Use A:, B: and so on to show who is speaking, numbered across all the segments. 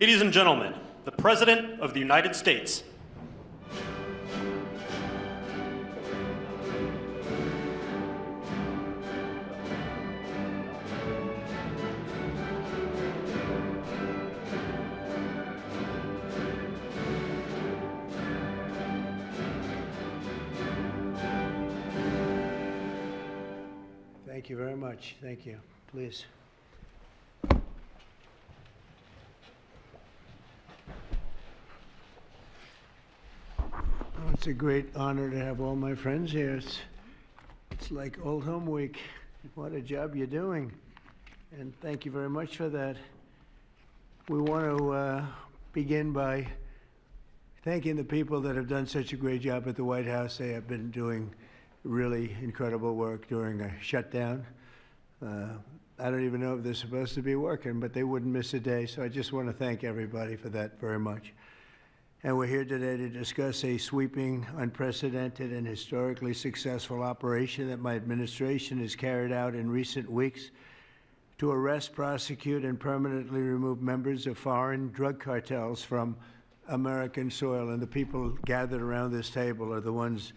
A: Ladies and gentlemen, the President of the United States.
B: Thank you very much. Thank you. Please. It's a great honor to have all my friends here. It's like old home week. What a job you're doing. And thank you very much for that. We want to begin by thanking the people that have done such a great job at the White House. They have been doing really incredible work during a shutdown. I don't even know if they're supposed to be working, but they wouldn't miss a day. So I just want to thank everybody for that very much. And we're here today to discuss a sweeping, unprecedented, and historically successful operation that my administration has carried out in recent weeks to arrest, prosecute, and permanently remove members of foreign drug cartels from American soil. And the people gathered around this table are the ones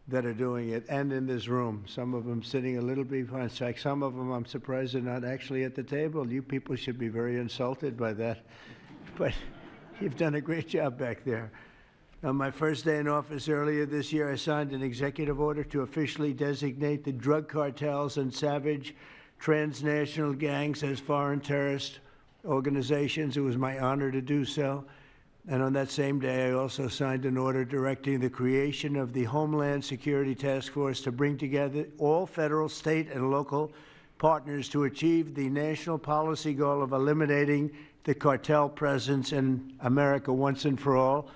B: that are doing it, and in this room. Some of them sitting a little behind. Some of them, I'm surprised they're not actually at the table. You people should be very insulted by that. But you've done a great job back there. On my first day in office earlier this year, I signed an executive order to officially designate the drug cartels and savage transnational gangs as foreign terrorist organizations. It was my honor to do so. And on that same day, I also signed an order directing the creation of the Homeland Security Task Force to bring together all federal, state, and local partners to achieve the national policy goal of eliminating the cartel presence in America once and for all.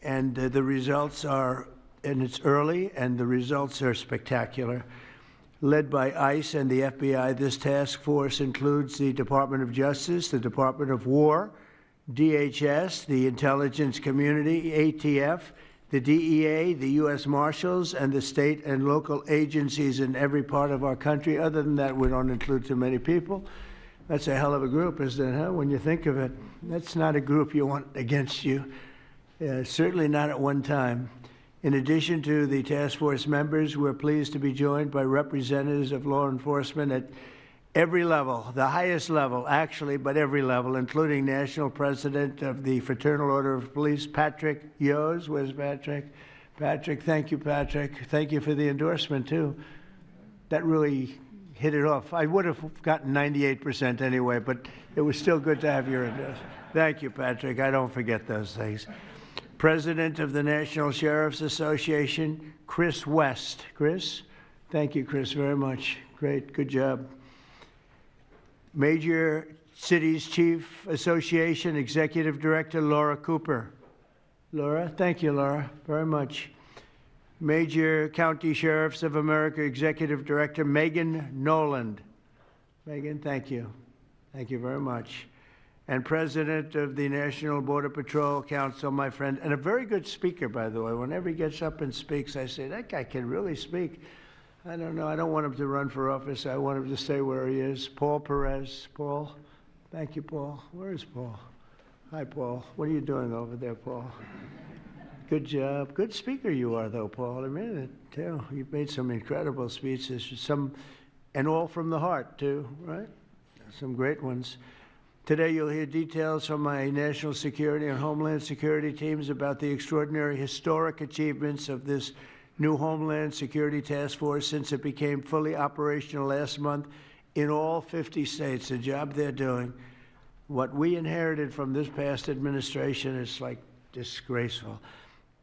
B: And the results are, and it's early, and the results are spectacular. Led by ICE and the FBI, this task force includes the Department of Justice, the Department of War, DHS, the intelligence community, ATF, the DEA, the U.S. Marshals, and the state and local agencies in every part of our country. Other than that, we don't include too many people. That's a hell of a group, isn't it, huh? When you think of it, that's not a group you want against you. Certainly not at one time. In addition to the task force members, we're pleased to be joined by representatives of law enforcement at every level, the highest level, actually, but every level, including National President of the Fraternal Order of Police, Patrick Yos. Where's Patrick? Patrick, thank you, Patrick. Thank you for the endorsement, too. That really hit it off. I would have gotten 98% anyway, but it was still good to have your endorsement. Thank you, Patrick. I don't forget those things. President of the National Sheriff's Association, Chris West. Chris? Thank you, Chris, very much. Great. Good job. Major Cities Chief Association Executive Director Laura Cooper. Laura, thank you, Laura, very much. Major County Sheriffs of America Executive Director Megan Noland. Megan, thank you. Thank you very much. And President of the National Border Patrol Council, my friend, and a very good speaker, by the way. Whenever he gets up and speaks, I say, that guy can really speak. I don't know. I don't want him to run for office. I want him to stay where he is. Paul Perez. Paul? Thank you, Paul. Where is Paul? Hi, Paul. What are you doing over there, Paul? Good job. Good speaker you are, though, Paul. I mean it, too. You've made some incredible speeches, and all from the heart, too, right? Some great ones. Today, you'll hear details from my national security and homeland security teams about the extraordinary historic achievements of this new Homeland Security Task Force since it became fully operational last month in all 50 states. The job they're doing. What we inherited from this past administration is like disgraceful.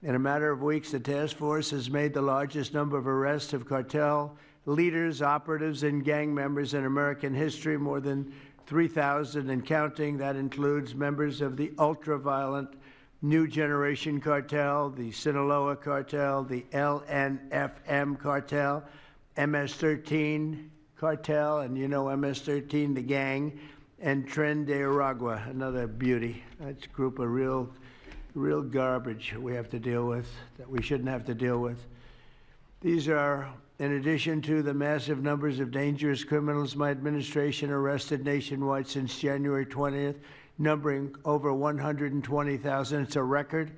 B: In a matter of weeks, the task force has made the largest number of arrests of cartel leaders, operatives, and gang members in American history, more than 3,000 and counting. That includes members of the ultra-violent New Generation Cartel, the Sinaloa Cartel, the LNFM Cartel, MS-13 Cartel, and you know MS-13, the gang, and Tren de Aragua, another beauty. That's a group of real garbage we have to deal with, that we shouldn't have to deal with. These are, in addition to the massive numbers of dangerous criminals my administration arrested nationwide since January 20th, numbering over 120,000. It's a record,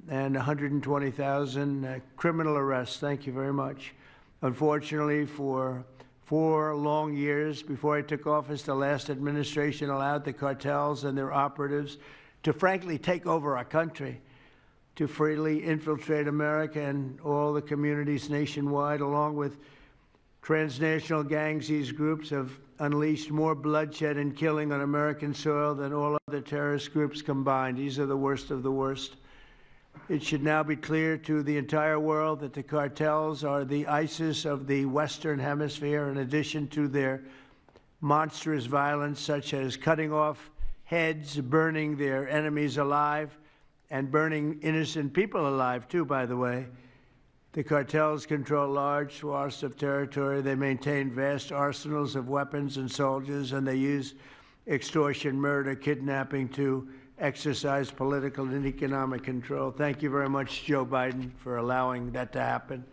B: and 120,000 criminal arrests. Thank you very much. Unfortunately, for 4 long years before I took office, the last administration allowed the cartels and their operatives to frankly take over our country, to freely infiltrate America and all the communities nationwide. Along with transnational gangs, these groups have unleashed more bloodshed and killing on American soil than all other terrorist groups combined. These are the worst of the worst. It should now be clear to the entire world that the cartels are the ISIS of the Western Hemisphere, in addition to their monstrous violence, such as cutting off heads, burning their enemies alive, and burning innocent people alive, too, by the way. The cartels control large swaths of territory. They maintain vast arsenals of weapons and soldiers, and they use extortion, murder, kidnapping to exercise political and economic control. Thank you very much, Joe Biden, for allowing that to happen.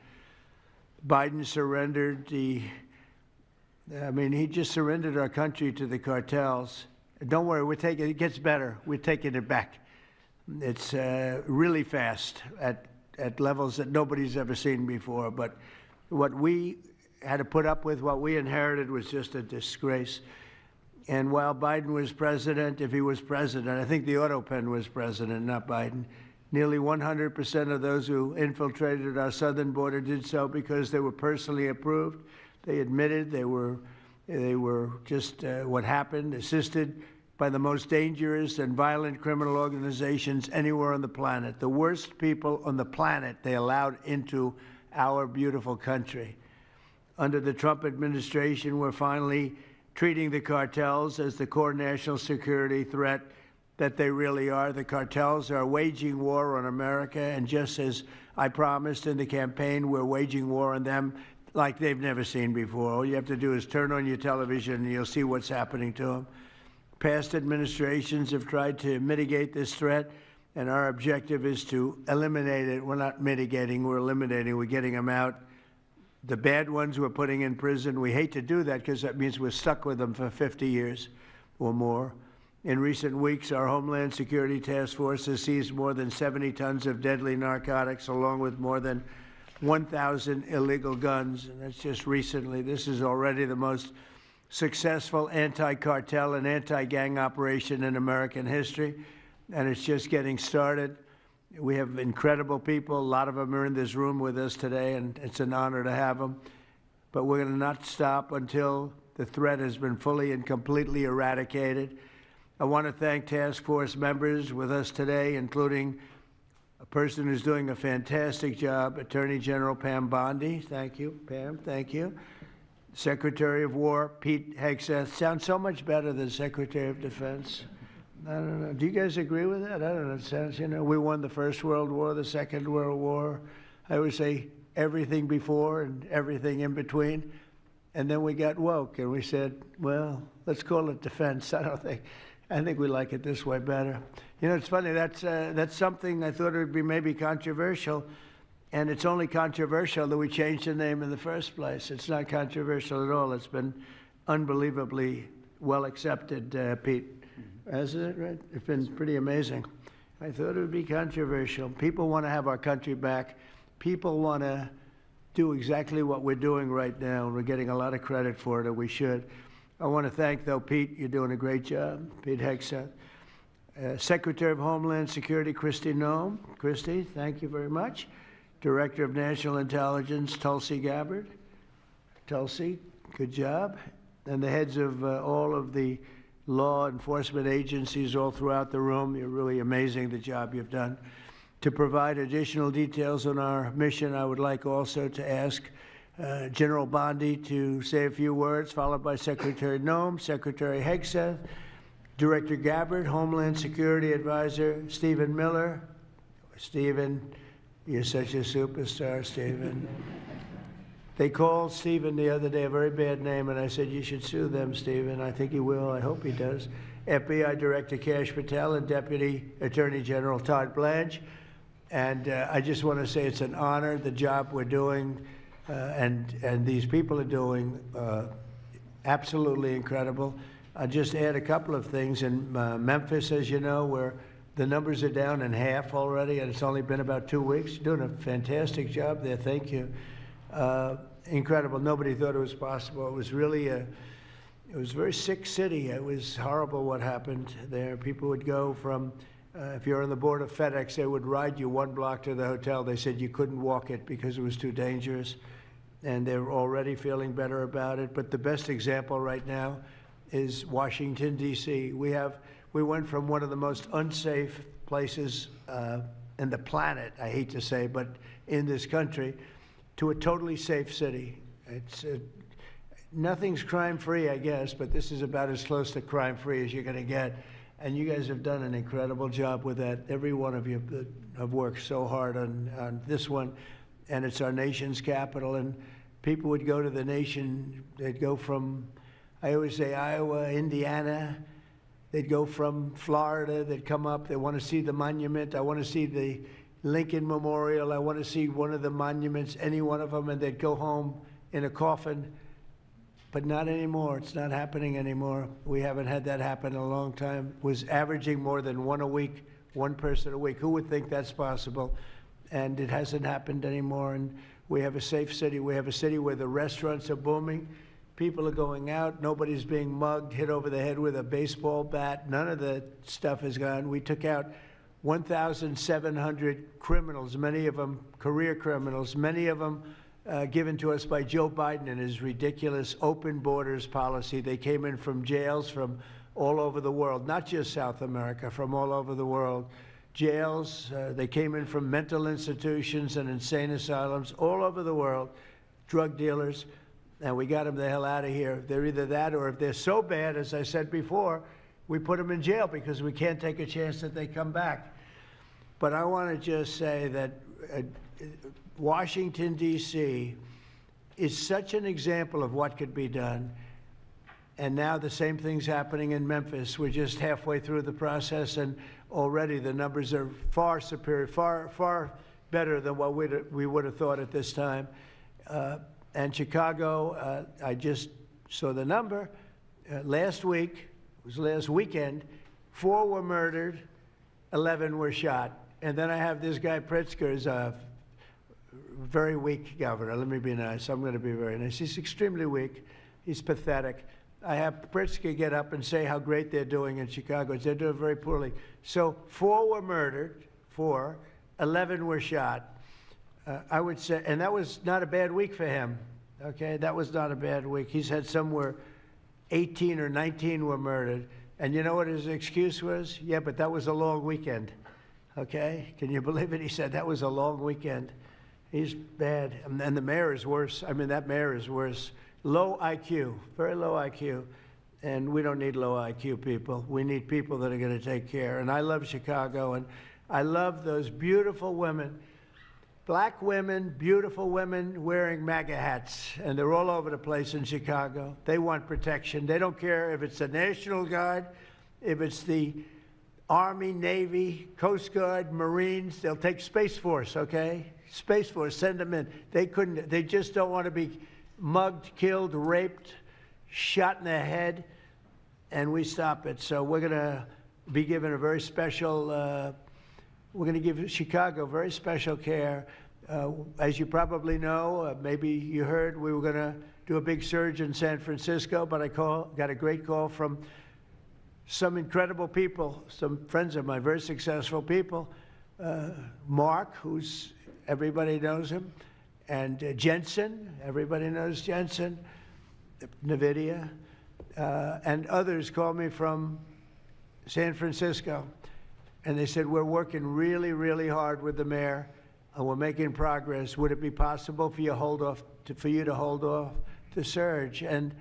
B: Biden surrendered he just surrendered our country to the cartels. Don't worry, it gets better. We're taking it back. It's really fast at levels that nobody's ever seen before. But what we had to put up with, what we inherited, was just a disgrace. And while Biden was president, if he was president, I think the auto pen was president, not Biden, nearly 100% of those who infiltrated our southern border did so because they were personally approved. They admitted they were just what happened, assisted by the most dangerous and violent criminal organizations anywhere on the planet. The worst people on the planet they allowed into our beautiful country. Under the Trump administration, we're finally treating the cartels as the core national security threat that they really are. The cartels are waging war on America, and just as I promised in the campaign, we're waging war on them like they've never seen before. All you have to do is turn on your television and you'll see what's happening to them. Past administrations have tried to mitigate this threat, and our objective is to eliminate it. We're not mitigating, we're eliminating. We're getting them out. The bad ones we're putting in prison. We hate to do that because that means we're stuck with them for 50 years or more. In recent weeks, our Homeland Security Task Force has seized more than 70 tons of deadly narcotics, along with more than 1,000 illegal guns. And that's just recently. This is already the most successful anti-cartel and anti-gang operation in American history, and it's just getting started. We have incredible people. A lot of them are in this room with us today, and it's an honor to have them. But we're going to not stop until the threat has been fully and completely eradicated. I want to thank task force members with us today, including a person who's doing a fantastic job, Attorney General Pam Bondi. Thank you, Pam. Thank you. Secretary of War Pete Hegseth. Sounds so much better than Secretary of Defense. I don't know. Do you guys agree with that? I don't know. It sounds, we won the First World War, the Second World War. I would say everything before and everything in between. And then we got woke and we said, well, let's call it defense. I think we like it this way better. It's funny. That's something I thought it would be maybe controversial. And it's only controversial that we changed the name in the first place. It's not controversial at all. It's been unbelievably well accepted, Pete. Hasn't it, right? It's been pretty amazing. I thought it would be controversial. People want to have our country back. People want to do exactly what we're doing right now, and we're getting a lot of credit for it, and we should. I want to thank, though, Pete. You're doing a great job, Pete Hegseth. Secretary of Homeland Security, Kristi Noem. Kristi, thank you very much. Director of National Intelligence, Tulsi Gabbard. Tulsi, good job. And the heads of all of the law enforcement agencies all throughout the room. You're really amazing, the job you've done. To provide additional details on our mission, I would like also to ask General Bondi to say a few words, followed by Secretary Noem, Secretary Hegseth, Director Gabbard, Homeland Security Advisor Stephen Miller. Stephen, you're such a superstar, Stephen. They called Stephen the other day a very bad name, and I said, you should sue them, Stephen. I think he will. I hope he does. FBI Director Kash Patel and Deputy Attorney General Todd Blanche. And I just want to say it's an honor, the job we're doing, and these people are doing absolutely incredible. I'll just add a couple of things. In Memphis, as you know, where the numbers are down in half already, and it's only been about 2 weeks. You're doing a fantastic job there. Thank you. Incredible. Nobody thought it was possible. It was really it was a very sick city. It was horrible what happened there. People would go from, if you're on the board of FedEx, they would ride you 1 block to the hotel. They said you couldn't walk it because it was too dangerous. And they're already feeling better about it. But the best example right now is Washington, D.C. We went from one of the most unsafe places in the planet, I hate to say, but in this country, to a totally safe city. Nothing's crime-free, I guess, but this is about as close to crime-free as you're going to get. And you guys have done an incredible job with that. Every one of you have worked so hard on this one, and it's our nation's capital. And people would go to the nation, they'd go from, I always say, Iowa, Indiana. They'd go from Florida, they'd come up, they want to see the monument. I want to see the Lincoln Memorial. I want to see one of the monuments, any one of them, and they'd go home in a coffin. But not anymore. It's not happening anymore. We haven't had that happen in a long time. It was averaging more than one a week, one person a week. Who would think that's possible? And it hasn't happened anymore. And we have a safe city. We have a city where the restaurants are booming. People are going out. Nobody's being mugged, hit over the head with a baseball bat. None of the stuff is gone. We took out 1,700 criminals, many of them career criminals, many of them given to us by Joe Biden and his ridiculous open borders policy. They came in from jails from all over the world, not just South America, from all over the world. Jails, they came in from mental institutions and insane asylums all over the world, drug dealers, and we got them the hell out of here. They're either that, or if they're so bad, as I said before, we put them in jail because we can't take a chance that they come back. But I want to just say that Washington, D.C. is such an example of what could be done. And now the same thing's happening in Memphis. We're just halfway through the process, and already the numbers are far superior, far better than what we would have thought at this time. And Chicago, I just saw the number. Last week, it was last weekend, 4 were murdered, 11 were shot. And then I have this guy Pritzker's very weak governor. Let me be nice. I'm going to be very nice. He's extremely weak. He's pathetic. I have Pritzker get up and say how great they're doing in Chicago. They're doing very poorly. So 4 were murdered, 4, 11 were shot. I would say, and that was not a bad week for him. Okay, that was not a bad week. He's had somewhere 18 or 19 were murdered. And you know what his excuse was? Yeah, but that was a long weekend. Okay, can you believe it? He said that was a long weekend. He's bad. And the mayor is worse. I mean, that mayor is worse. Low IQ, very low IQ. And we don't need low IQ people. We need people that are going to take care. And I love Chicago, and I love those beautiful women, black women, beautiful women wearing MAGA hats. And they're all over the place in Chicago. They want protection. They don't care if it's the National Guard, if it's the Army, Navy, Coast Guard, Marines. They'll take Space Force, okay? Space Force, send them in. They just don't want to be mugged, killed, raped, shot in the head, and we stop it. So we're going to be given a very special, we're going to give Chicago very special care. As you probably know, maybe you heard, we were going to do a big surge in San Francisco, but I got a great call from some incredible people, some friends of mine, very successful people. Mark, who's, everybody knows him, and Jensen, everybody knows Jensen, NVIDIA, and others called me from San Francisco. And they said, we're working really, really hard with the mayor, and we're making progress. Would it be possible for you to hold off the surge? And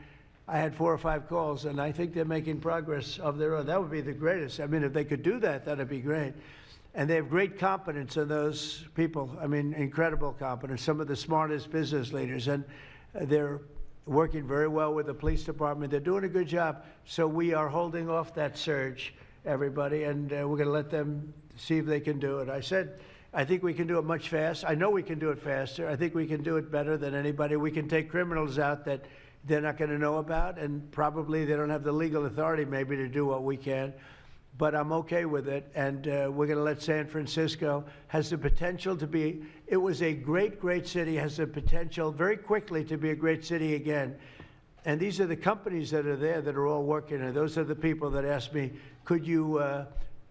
B: I had 4 or 5 calls, and I think they're making progress of their own. That would be the greatest. I mean, if they could do that, that'd be great. And they have great competence in those people. I mean, incredible competence, some of the smartest business leaders. And they're working very well with the police department. They're doing a good job. So we are holding off that surge, everybody, and we're going to let them see if they can do it. I said, I think we can do it much faster. I know we can do it faster. I think we can do it better than anybody. We can take criminals out that they're not going to know about, and probably they don't have the legal authority maybe to do what we can. But I'm okay with it, and we're going to let San Francisco, has the potential to be, it was a great, great city, has the potential very quickly to be a great city again. And these are the companies that are there that are all working, and those are the people that asked me, could you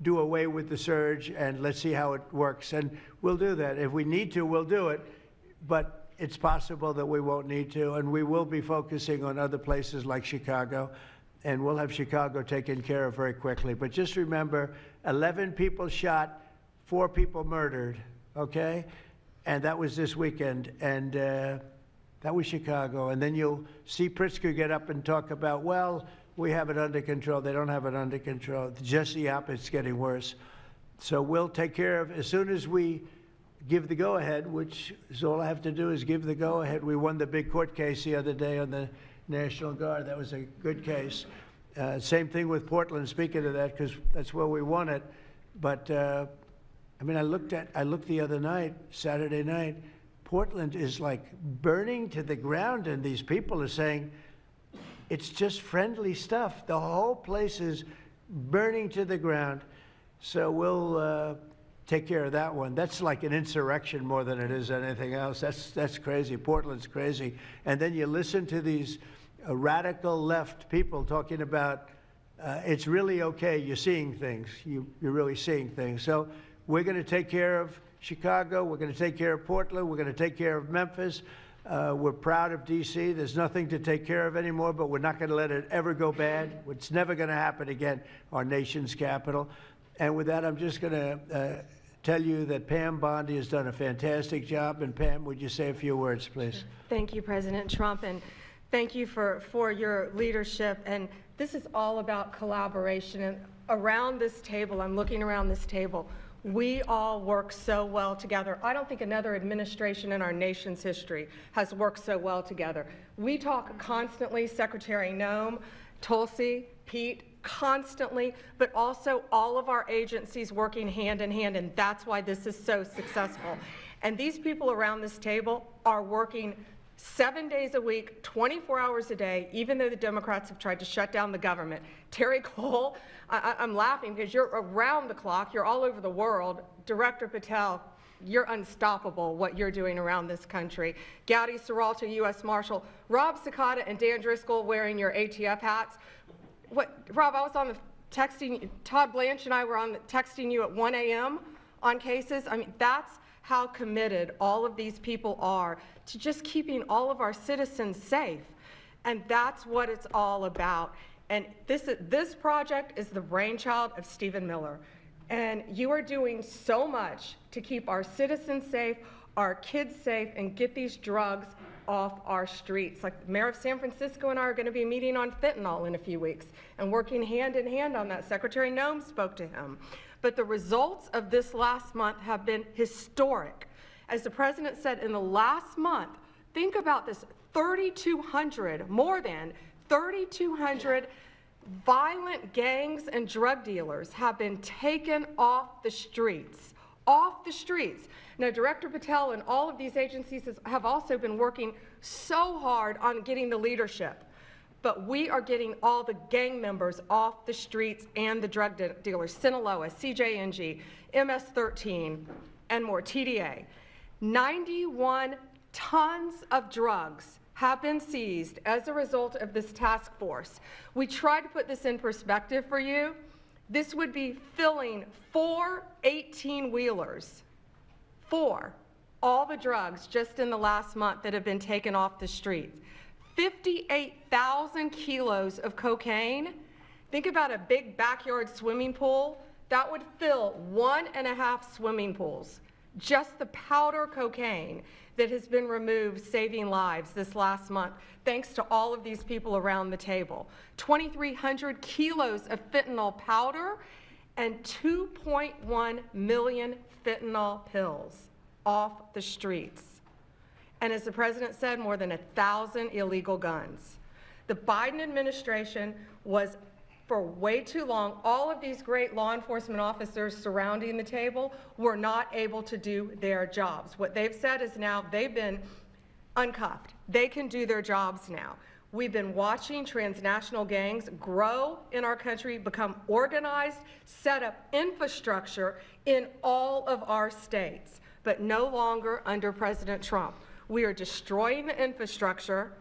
B: do away with the surge, and let's see how it works. And we'll do that. If we need to, we'll do it. But it's possible that we won't need to, and we will be focusing on other places like Chicago, and we'll have Chicago taken care of very quickly. But just remember, 11 people shot, 4 people murdered, okay? And that was this weekend, and that was Chicago. And then you'll see Pritzker get up and talk about, well, we have it under control. They don't have it under control. Just the opposite, it's getting worse. So we'll take care of, as soon as we give the go-ahead, which is all I have to do is give the go-ahead. We won the big court case the other day on the National Guard. That was a good case. Same thing with Portland, speaking of that, because that's where we won it. But, I mean, I looked the other night, Saturday night, Portland is like burning to the ground, and these people are saying, it's just friendly stuff. The whole place is burning to the ground. So we'll take care of that one. That's like an insurrection more than it is anything else. That's crazy. Portland's crazy. And then you listen to these radical left people talking about it's really okay. You're seeing things. You're really seeing things. So we're going to take care of Chicago. We're going to take care of Portland. We're going to take care of Memphis. We're proud of D.C. There's nothing to take care of anymore, but we're not going to let it ever go bad. It's never going to happen again, our nation's capital. And with that, I'm just going to tell you that Pam Bondi has done a fantastic job. And Pam, would you say a few words, please?
C: Thank you, President Trump, and thank you for your leadership. And this is all about collaboration. And around this table, I'm looking around this table, we all work so well together. I don't think another administration in our nation's history has worked so well together. We talk constantly, Secretary Noem, Tulsi, Pete, constantly, but also all of our agencies working hand in hand, and that's why this is so successful. And these people around this table are working 7 days a week, 24 hours a day, even though the Democrats have tried to shut down the government. Terry Cole, I'm laughing because you're around the clock, you're all over the world. Director Patel, you're unstoppable, what you're doing around this country. Gowdy Serralto, U.S. Marshal, Rob Sakata and Dan Driscoll wearing your ATF hats. Rob, I was on the texting, Todd Blanche and I were on the texting you at 1 a.m. on cases. I mean, that's how committed all of these people are to just keeping all of our citizens safe. And that's what it's all about. And this project is the brainchild of Stephen Miller. And you are doing so much to keep our citizens safe, our kids safe, and get these drugs off our streets. Like the mayor of San Francisco and I are going to be meeting on fentanyl in a few weeks and working hand in hand on that. Secretary Noem spoke to him. But the results of this last month have been historic. As the president said, in the last month, think about this, 3,200, more than 3,200 violent gangs and drug dealers have been taken off the streets. Off the streets. Now, Director Patel and all of these agencies have also been working so hard on getting the leadership. But we are getting all the gang members off the streets and the drug dealers, Sinaloa, CJNG, MS-13, and more, TDA. 91 tons of drugs have been seized as a result of this task force. We tried to put this in perspective for you. This would be filling 4 18-wheelers. 4, all the drugs just in the last month that have been taken off the streets. 58,000 kilos of cocaine. Think about a big backyard swimming pool. That would fill 1.5 swimming pools. Just the powder cocaine that has been removed, saving lives this last month, thanks to all of these people around the table. 2,300 kilos of fentanyl powder and 2.1 million fentanyl pills off the streets. And as the president said, more than 1,000 illegal guns. The Biden administration was, for way too long, all of these great law enforcement officers surrounding the table were not able to do their jobs. What they've said is now they've been uncuffed. They can do their jobs now. We've been watching transnational gangs grow in our country, become organized, set up infrastructure in all of our states, but no longer under President Trump. We are destroying the infrastructure,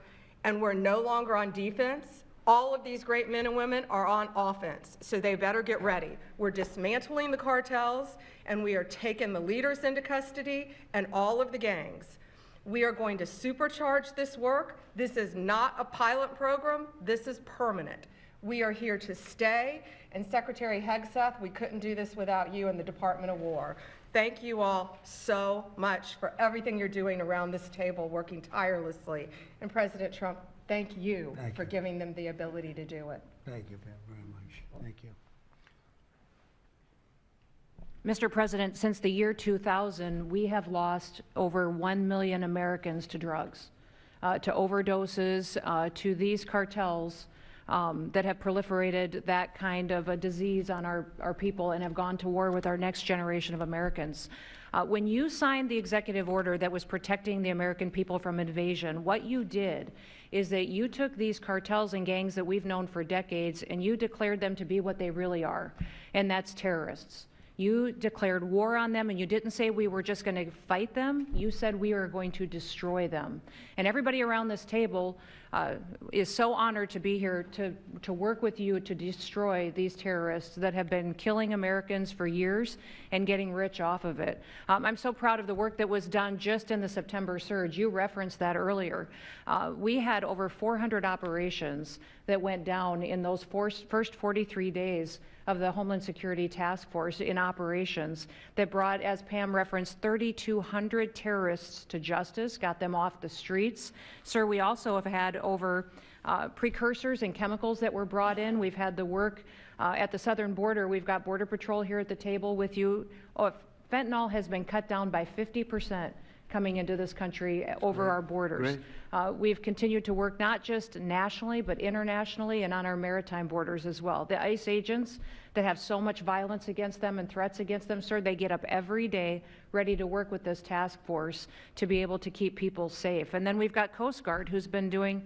C: and we're no longer on defense. All of these great men and women are on offense, so they better get ready. We're dismantling the cartels, and we are taking the leaders into custody and all of the gangs. We are going to supercharge this work. This is not a pilot program. This is permanent. We are here to stay. And Secretary Hegseth, we couldn't do this without you and the Department of War. Thank you all so much for everything you're doing around this table, working tirelessly. And President Trump, thank you for giving them the ability to do it.
B: Thank you very much. Thank you.
D: Mr. President, since the year 2000, we have lost over 1 million Americans to drugs, to overdoses, to these cartels that have proliferated that kind of a disease on our people and have gone to war with our next generation of Americans. When you signed the executive order that was protecting the American people from invasion, what you did is that you took these cartels and gangs that we've known for decades and you declared them to be what they really are, and that's terrorists. You declared war on them, and you didn't say we were just going to fight them. You said we are going to destroy them. And everybody around this table is so honored to be here to work with you to destroy these terrorists that have been killing Americans for years and getting rich off of it. I'm so proud of the work that was done just in the September surge. You referenced that earlier. We had over 400 operations that went down in those first 43 days of the Homeland Security Task Force in operations that brought, as Pam referenced, 3,200 terrorists to justice, got them off the streets. Sir, we also have had over precursors and chemicals that were brought in. We've had the work at the southern border. We've got Border Patrol here at the table with you. Fentanyl has been cut down by 50% coming into this country over our borders. We've continued to work not just nationally, but internationally and on our maritime borders as well. The ICE agents that have so much violence against them and threats against them, sir, they get up every day ready to work with this task force to be able to keep people safe. And then we've got Coast Guard, who's been doing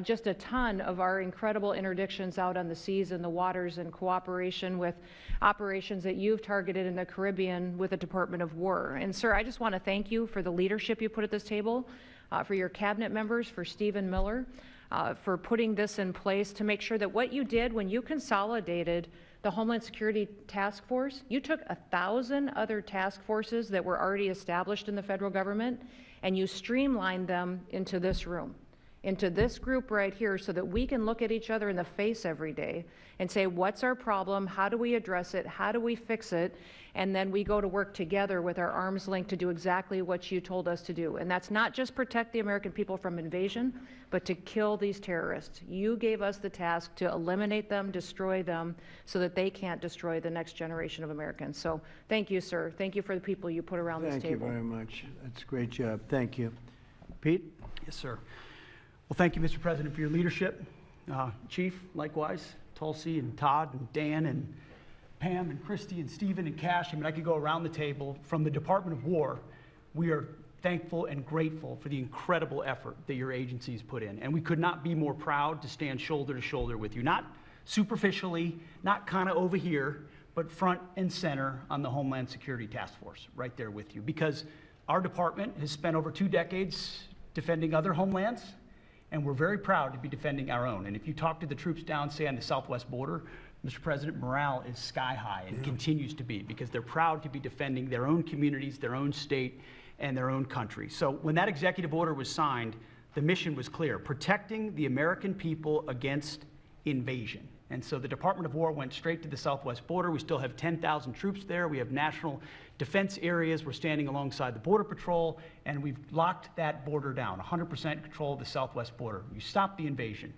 D: just a ton of our incredible interdictions out on the seas and the waters in cooperation with operations that you've targeted in the Caribbean with the Department of War. And sir, I just want to thank you for the leadership you put at this table, for your cabinet members, for Stephen Miller, for putting this in place to make sure that what you did when you consolidated the Homeland Security Task Force, you took 1,000 other task forces that were already established in the federal government and you streamlined them into this room, into this group right here, so that we can look at each other in the face every day and say, what's our problem? How do we address it? How do we fix it? And then we go to work together with our arms linked to do exactly what you told us to do. And that's not just protect the American people from invasion, but to kill these terrorists. You gave us the task to eliminate them, destroy them, so that they can't destroy the next generation of Americans. So thank you, sir. Thank you for the people you put around this table.
B: Thank you very much. That's a great job. Thank you. Pete?
E: Yes, sir. Well, thank you, Mr. President, for your leadership. Chief, likewise, Tulsi and Todd and Dan and Pam and Christy and Stephen and Cash. I mean, I could go around the table. From the Department of War, we are thankful and grateful for the incredible effort that your agencies put in. And we could not be more proud to stand shoulder to shoulder with you, not superficially, not kind of over here, but front and center on the Homeland Security Task Force, right there with you. Because our department has spent over 2 decades defending other homelands, and we're very proud to be defending our own. And if you talk to the troops down, say, on the southwest border, Mr. President, morale is sky high and continues to be, because they're proud to be defending their own communities, their own state, and their own country. So when that executive order was signed, the mission was clear: protecting the American people against invasion. And so the Department of War went straight to the southwest border. We still have 10,000 troops there. We have national defense areas. We're standing alongside the Border Patrol, and we've locked that border down, 100% control of the southwest border. You stopped the invasion.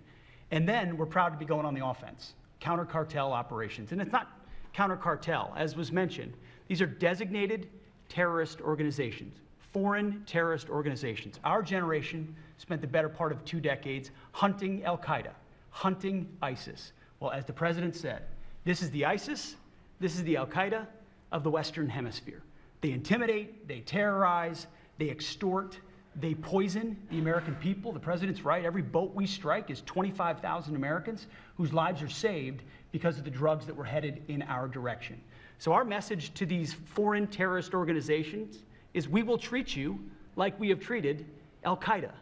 E: And then we're proud to be going on the offense, counter-cartel operations. And it's not counter-cartel, as was mentioned. These are designated terrorist organizations, foreign terrorist organizations. Our generation spent the better part of 2 decades hunting al-Qaeda, hunting ISIS. Well, as the president said, this is the ISIS, this is the al-Qaeda of the Western Hemisphere. They intimidate, they terrorize, they extort, They poison the American people. The president's right. Every boat we strike is 25,000 Americans whose lives are saved because of the drugs that were headed in our direction. So our message to these foreign terrorist organizations is we will treat you like we have treated Al-Qaeda.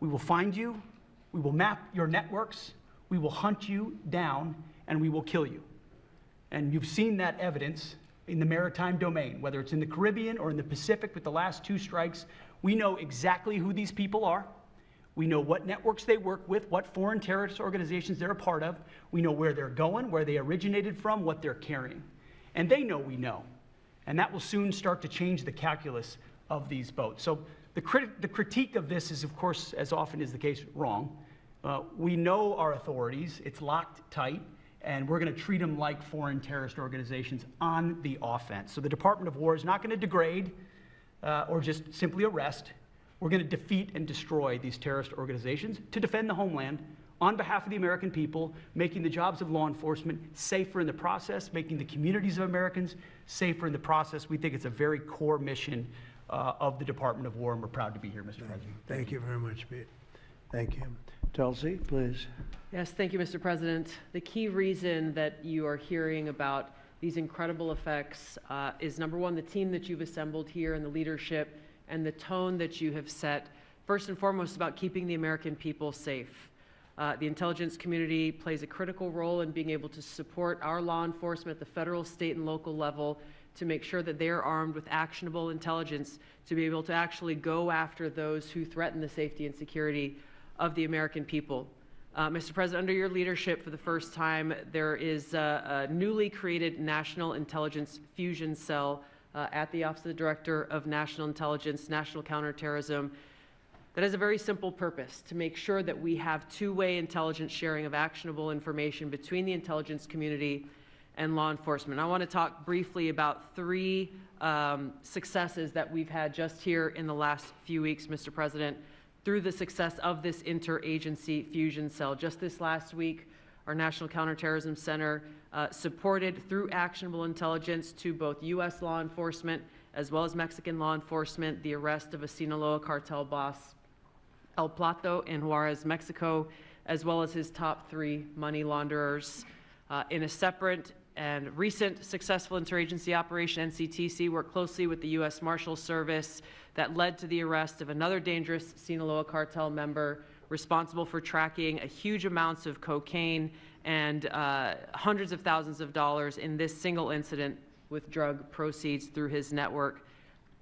E: We will find you, we will map your networks, we will hunt you down, and we will kill you. And you've seen that evidence in the maritime domain, whether it's in the Caribbean or in the Pacific with the last 2 strikes. We know exactly who these people are. We know what networks they work with, what foreign terrorist organizations they're a part of. We know where they're going, where they originated from, what they're carrying. And they know we know. And that will soon start to change the calculus of these boats. So the critique of this is, of course, as often is the case, wrong. We know our authorities. It's locked tight. And we're going to treat them like foreign terrorist organizations on the offense. So the Department of War is not going to degrade or just simply arrest. We're going to defeat and destroy these terrorist organizations to defend the homeland on behalf of the American people, making the jobs of law enforcement safer in the process, making the communities of Americans safer in the process. We think it's a very core mission of the Department of War, and we're proud to be here, Mr. President.
B: Thank you very much, Pete. Thank you. Tulsi, please.
F: Yes, thank you, Mr. President. The key reason that you are hearing about these incredible effects is, number one, the team that you've assembled here and the leadership and the tone that you have set, first and foremost, about keeping the American people safe. The intelligence community plays a critical role in being able to support our law enforcement at the federal, state, and local level to make sure that they're armed with actionable intelligence to be able to actually go after those who threaten the safety and security of the American people. Mr. President, under your leadership, for the first time, there is a newly created National Intelligence Fusion Cell at the Office of the Director of National Intelligence, National Counterterrorism, that has a very simple purpose: to make sure that we have two-way intelligence sharing of actionable information between the intelligence community and law enforcement. I want to talk briefly about 3 successes that we've had just here in the last few weeks, Mr. President, through the success of this interagency fusion cell. Just this last week, our National Counterterrorism Center supported, through actionable intelligence to both U.S. law enforcement as well as Mexican law enforcement, the arrest of a Sinaloa cartel boss, El Plato, in Juarez, Mexico, as well as his top 3 money launderers. In a separate and recent successful interagency operation, NCTC worked closely with the U.S. Marshals Service that led to the arrest of another dangerous Sinaloa cartel member responsible for tracking huge amounts of cocaine and hundreds of thousands of dollars in this single incident with drug proceeds through his network.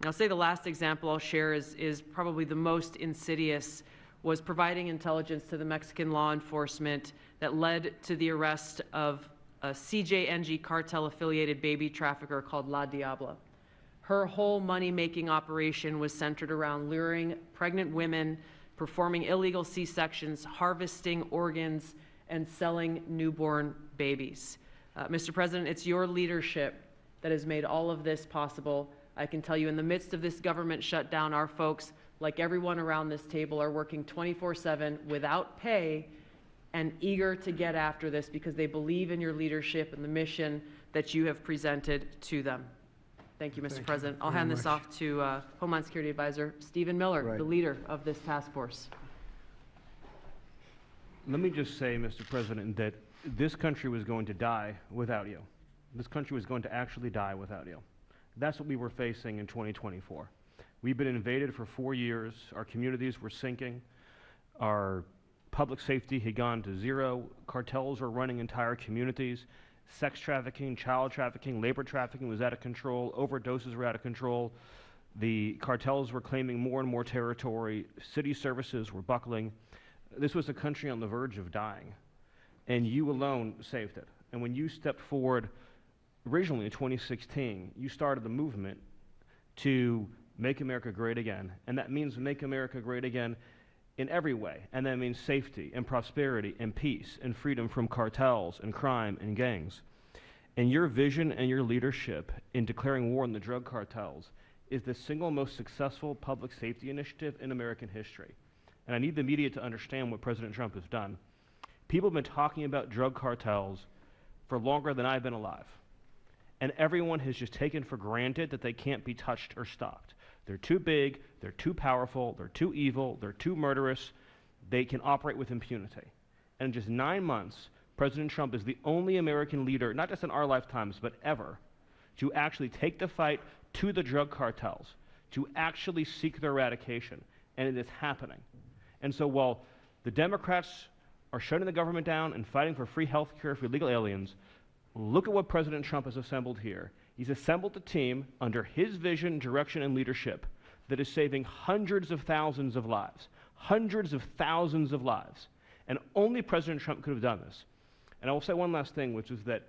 F: And I'll say the last example I'll share is probably the most insidious, was providing intelligence to the Mexican law enforcement that led to the arrest of a CJNG cartel-affiliated baby trafficker called La Diabla. Her whole money-making operation was centered around luring pregnant women, performing illegal C-sections, harvesting organs, and selling newborn babies. Mr. President, it's your leadership that has made all of this possible. I can tell you, in the midst of this government shutdown, our folks, like everyone around this table, are working 24/7 without pay and eager to get after this because they believe in your leadership and the mission that you have presented to them. Thank you, Mr. President. I'll hand this off to Homeland Security Advisor Stephen Miller, the leader of this task force.
G: Let me just say, Mr. President, that this country was going to die without you. This country was going to actually die without you. That's what we were facing in 2024. We've been invaded for 4 years. Our communities were sinking. Our public safety had gone to zero. Cartels were running entire communities. Sex trafficking, child trafficking, labor trafficking was out of control. Overdoses were out of control. The cartels were claiming more and more territory. City services were buckling. This was a country on the verge of dying, and you alone saved it. And when you stepped forward originally in 2016, you started the movement to make America great again, and that means make America great again in every way, and that means safety and prosperity and peace and freedom from cartels and crime and gangs. And your vision and your leadership in declaring war on the drug cartels is the single most successful public safety initiative in American history. And I need the media to understand what President Trump has done. People have been talking about drug cartels for longer than I've been alive. And everyone has just taken for granted that they can't be touched or stopped. They're too big, they're too powerful, they're too evil, they're too murderous. They can operate with impunity. And in just 9 months, President Trump is the only American leader, not just in our lifetimes, but ever, to actually take the fight to the drug cartels, to actually seek their eradication. And it is happening. And so while the Democrats are shutting the government down and fighting for free health care for illegal aliens, look at what President Trump has assembled here. He's assembled a team under his vision, direction, and leadership that is saving hundreds of thousands of lives. Hundreds of thousands of lives. And only President Trump could have done this. And I will say one last thing, which is that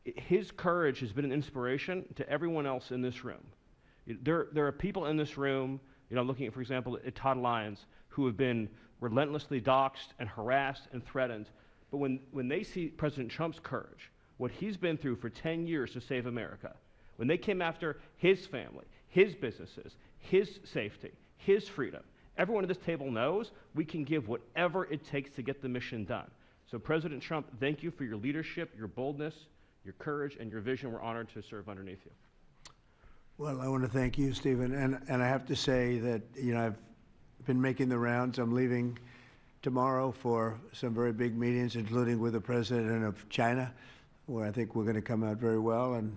G: his courage has been an inspiration to everyone else in this room. There are people in this room, I'm looking at, for example, at Todd Lyons, who have been relentlessly doxxed and harassed and threatened. But when they see President Trump's courage, what he's been through for 10 years to save America, when they came after his family, his businesses, his safety, his freedom, everyone at this table knows we can give whatever it takes to get the mission done. So President Trump, thank you for your leadership, your boldness, your courage, and your vision. We're honored to serve underneath you.
B: Well, I want to thank you, Stephen. And I have to say that, I've been making the rounds. I'm leaving tomorrow for some very big meetings, including with the president of China, where I think we're going to come out very well, and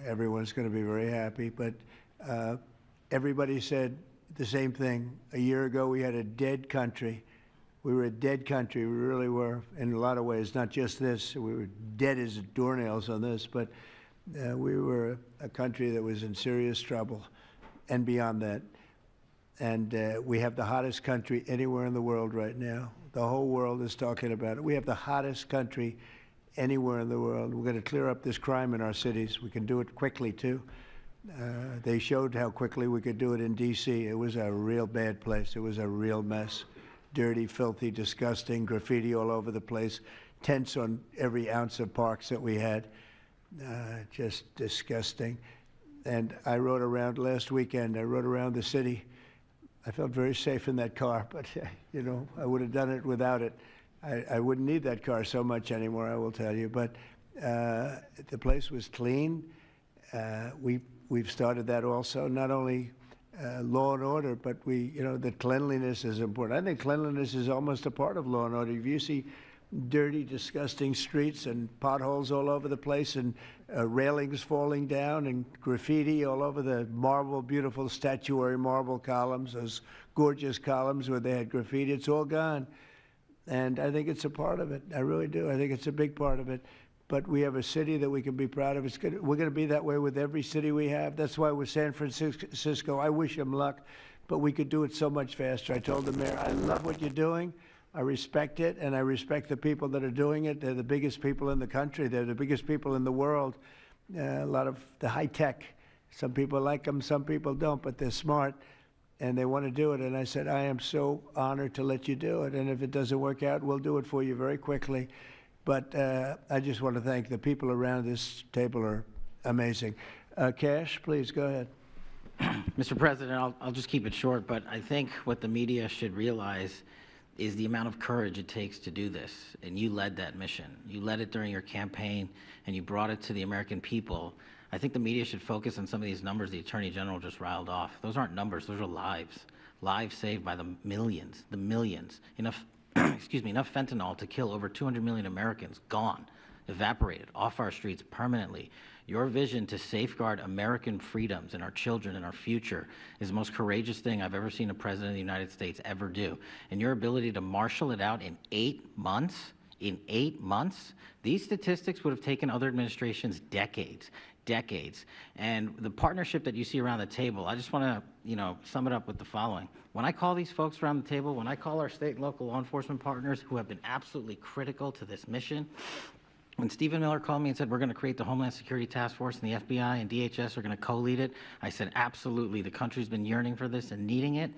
B: everyone's going to be very happy. But everybody said the same thing. A year ago, we had a dead country. We were a dead country. We really were, in a lot of ways, not just this. We were dead as doornails on this, but we were a country that was in serious trouble and beyond that. And we have the hottest country anywhere in the world right now. The whole world is talking about it. We have the hottest country anywhere in the world. We're going to clear up this crime in our cities. We can do it quickly, too. They showed how quickly we could do it in D.C. It was a real bad place. It was a real mess. Dirty, filthy, disgusting, graffiti all over the place, tents on every ounce of parks that we had. Just disgusting. And I rode around last weekend. I rode around the city. I felt very safe in that car, but, I would have done it without it. I wouldn't need that car so much anymore, I will tell you. But the place was clean. We've started that also, not only law and order, but the cleanliness is important. I think cleanliness is almost a part of law and order. If you see dirty, disgusting streets and potholes all over the place and railings falling down and graffiti all over the marble, beautiful statuary marble columns, those gorgeous columns where they had graffiti, it's all gone. And I think it's a part of it. I really do. I think it's a big part of it. But we have a city that we can be proud of. We're going to be that way with every city we have. That's why with San Francisco, I wish them luck, but we could do it so much faster. I told the mayor, I love what you're doing. I respect it, and I respect the people that are doing it. They're the biggest people in the country. They're the biggest people in the world. A lot of the high tech. Some people like them, some people don't, but they're smart, and they want to do it. And I said, I am so honored to let you do it. And if it doesn't work out, we'll do it for you very quickly. But I just want to thank the people around this table are amazing. Cash, please go ahead.
H: Mr. President, I'll just keep it short, but I think what the media should realize is the amount of courage it takes to do this. And you led that mission. You led it during your campaign, and you brought it to the American people. I think the media should focus on some of these numbers the Attorney General just riled off. Those aren't numbers, those are lives. Lives saved by the millions, enough enough fentanyl to kill over 200 million Americans, gone, evaporated off our streets permanently. Your vision to safeguard American freedoms and our children and our future is the most courageous thing I've ever seen a president of the United States ever do. And your ability to marshal it out in 8 months, these statistics would have taken other administrations decades. And the partnership that you see around the table, I just want to, sum it up with the following. When I call these folks around the table, when I call our state and local law enforcement partners who have been absolutely critical to this mission, when Stephen Miller called me and said, we're going to create the Homeland Security Task Force and the FBI and DHS are going to co-lead it, I said, absolutely. The country's been yearning for this and needing it.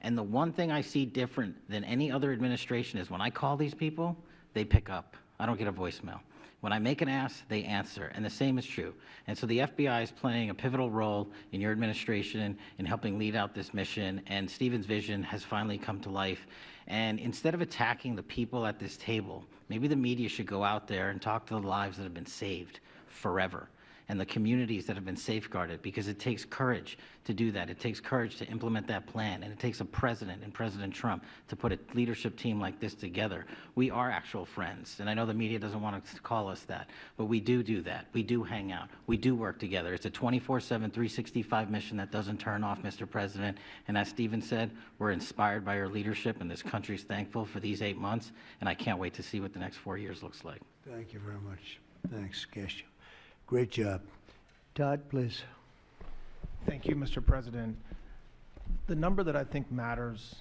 H: And the one thing I see different than any other administration is when I call these people, they pick up. I don't get a voicemail. When I make an ask, they answer, and the same is true. And so the FBI is playing a pivotal role in your administration in helping lead out this mission, and Stephen's vision has finally come to life. And instead of attacking the people at this table, maybe the media should go out there and talk to the lives that have been saved forever. and the communities that have been safeguarded, because it takes courage to do that. It takes courage to implement that plan, and it takes a president and President Trump to put a leadership team like this together. We are actual friends, and I know the media doesn't want to call us that, but we do that. We do hang out. We do work together. It's a 24/7, 365 mission that doesn't turn off, Mr. President. And as Stephen said, we're inspired by your leadership, and this country's thankful for these 8 months, and I can't wait to see what the next 4 years looks like.
B: Thank you very much. Thanks, Cash. Great job. Todd, please.
I: Thank you, Mr. President. The number that I think matters,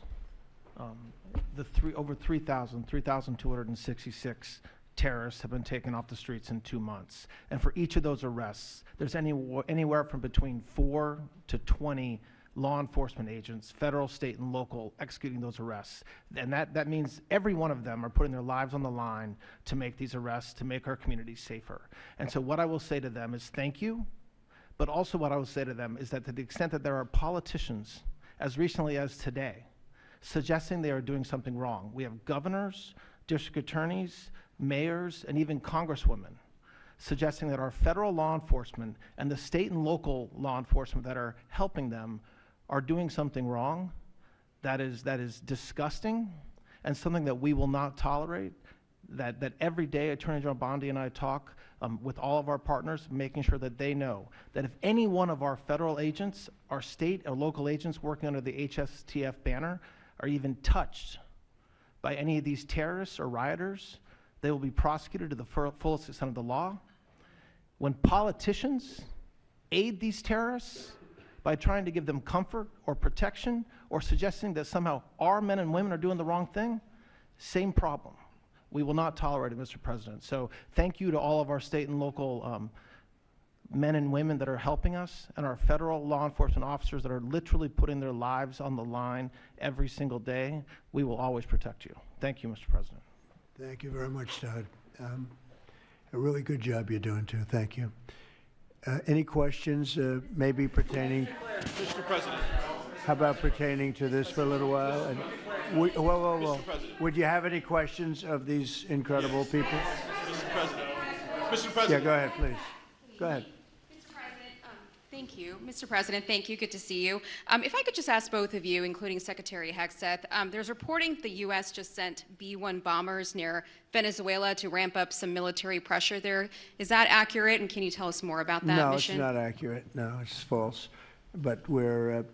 I: over 3,266 terrorists have been taken off the streets in 2 months. And for each of those arrests, there's anywhere from between 4 to 20 law enforcement agents, federal, state, and local, executing those arrests. And that means every one of them are putting their lives on the line to make these arrests, to make our communities safer. And so what I will say to them is thank you, but also what I will say to them is that to the extent that there are politicians, as recently as today, suggesting they are doing something wrong. We have governors, district attorneys, mayors, and even congresswomen suggesting that our federal law enforcement and the state and local law enforcement that are helping them are doing something wrong. That is disgusting and something that we will not tolerate. That every day Attorney General Bondi and I talk with all of our partners, making sure that they know that if any one of our federal agents, our state or local agents working under the HSTF banner are even touched by any of these terrorists or rioters, they will be prosecuted to the fullest extent of the law. When politicians aid these terrorists by trying to give them comfort or protection or suggesting that somehow our men and women are doing the wrong thing, same problem. We will not tolerate it, Mr. President. So thank you to all of our state and local men and women that are helping us, and our federal law enforcement officers that are literally putting their lives on the line every single day. We will always protect you. Thank you, Mr. President.
B: Thank you very much, Todd. A really good job you're doing, too. Thank you. Any questions maybe pertaining?
A: Mr. President.
B: How about pertaining to this for a little while? And whoa. Would you have any questions of these incredible people?
A: Mr. President. Mr. President.
B: Yeah, go ahead, please. Go ahead.
J: Thank you. Mr. President, thank you. Good to see you. If I could just ask both of you, including Secretary Hegseth, there's reporting the U.S. just sent B-1 bombers near Venezuela to ramp up some military pressure there. Is that accurate, and can you tell us more about that mission?
B: No, it's not accurate. No, it's false. But we're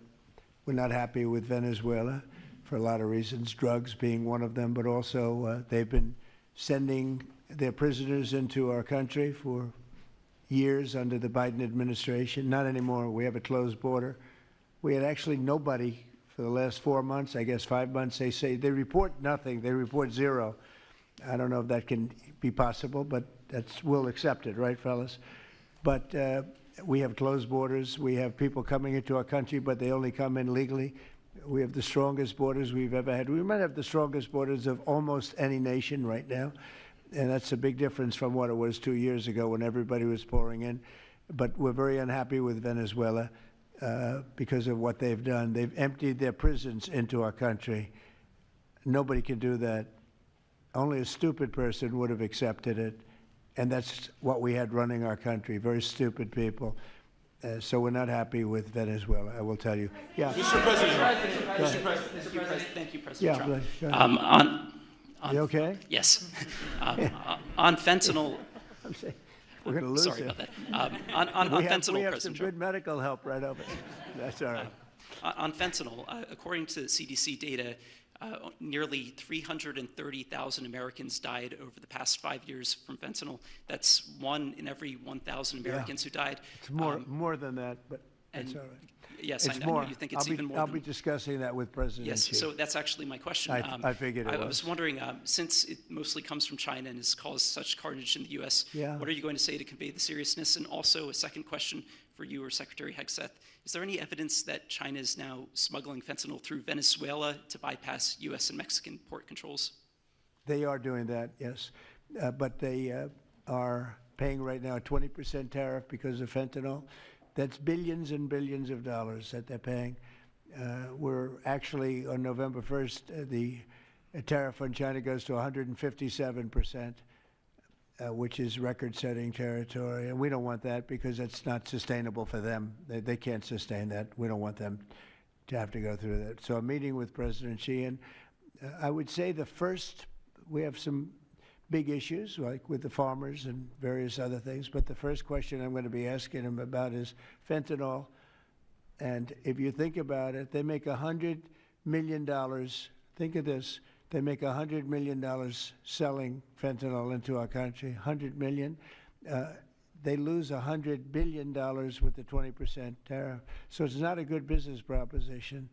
B: not happy with Venezuela for a lot of reasons, drugs being one of them, but also they've been sending their prisoners into our country for years under the Biden administration. Not anymore. We have a closed border. We had actually nobody for the last 4 months, I guess 5 months. They say they report nothing. They report zero. I don't know if that can be possible, but we'll accept it, right, fellas? But we have closed borders. We have people coming into our country, but they only come in legally. We have the strongest borders we've ever had. We might have the strongest borders of almost any nation right now. And that's a big difference from what it was 2 years ago when everybody was pouring in. But we're very unhappy with Venezuela because of what they've done. They've emptied their prisons into our country. Nobody can do that. Only a stupid person would have accepted it. And that's what we had running our country, very stupid people. So we're not happy with Venezuela, I will tell you. Yeah.
A: Mr. President.
K: Mr. President, thank you, President Trump.
B: Yeah, you okay?
K: Yes. On fentanyl.
B: I'm saying, we're going to lose
K: Sorry
B: him.
K: about that. On fentanyl,
B: we have
K: President
B: some
K: Trump.
B: good medical help right over there. That's all right.
K: On fentanyl, according to CDC data, nearly 330,000 Americans died over the past 5 years from fentanyl. That's 1 in every 1,000 Americans who died.
B: It's more than that, but that's all right.
K: Yes,
B: It's
K: I
B: more.
K: know you think it's even more.
B: I'll be discussing that with President
K: Yes,
B: Xi.
K: so that's actually my question.
B: I figured it was.
K: I was wondering, since it mostly comes from China and has caused such carnage in the U.S., what are you going to say to convey the seriousness? And also a second question for you or Secretary Hegseth. Is there any evidence that China is now smuggling fentanyl through Venezuela to bypass U.S. and Mexican port controls?
B: They are doing that, yes. But they are paying right now a 20% tariff because of fentanyl. That's billions and billions of dollars that they're paying. We're actually, on November 1st, the tariff on China goes to 157%. which is record-setting territory. And we don't want that because it's not sustainable for them. They can't sustain that. We don't want them to have to go through that. So I'm meeting with President Xi, and I would say we have some big issues, like with the farmers and various other things, but the first question I'm going to be asking him about is fentanyl. And if you think about it, they make $100 million. Think of this. They make $100 million selling fentanyl into our country, $100 million. They lose $100 billion with the 20% tariff. So it's not a good business proposition.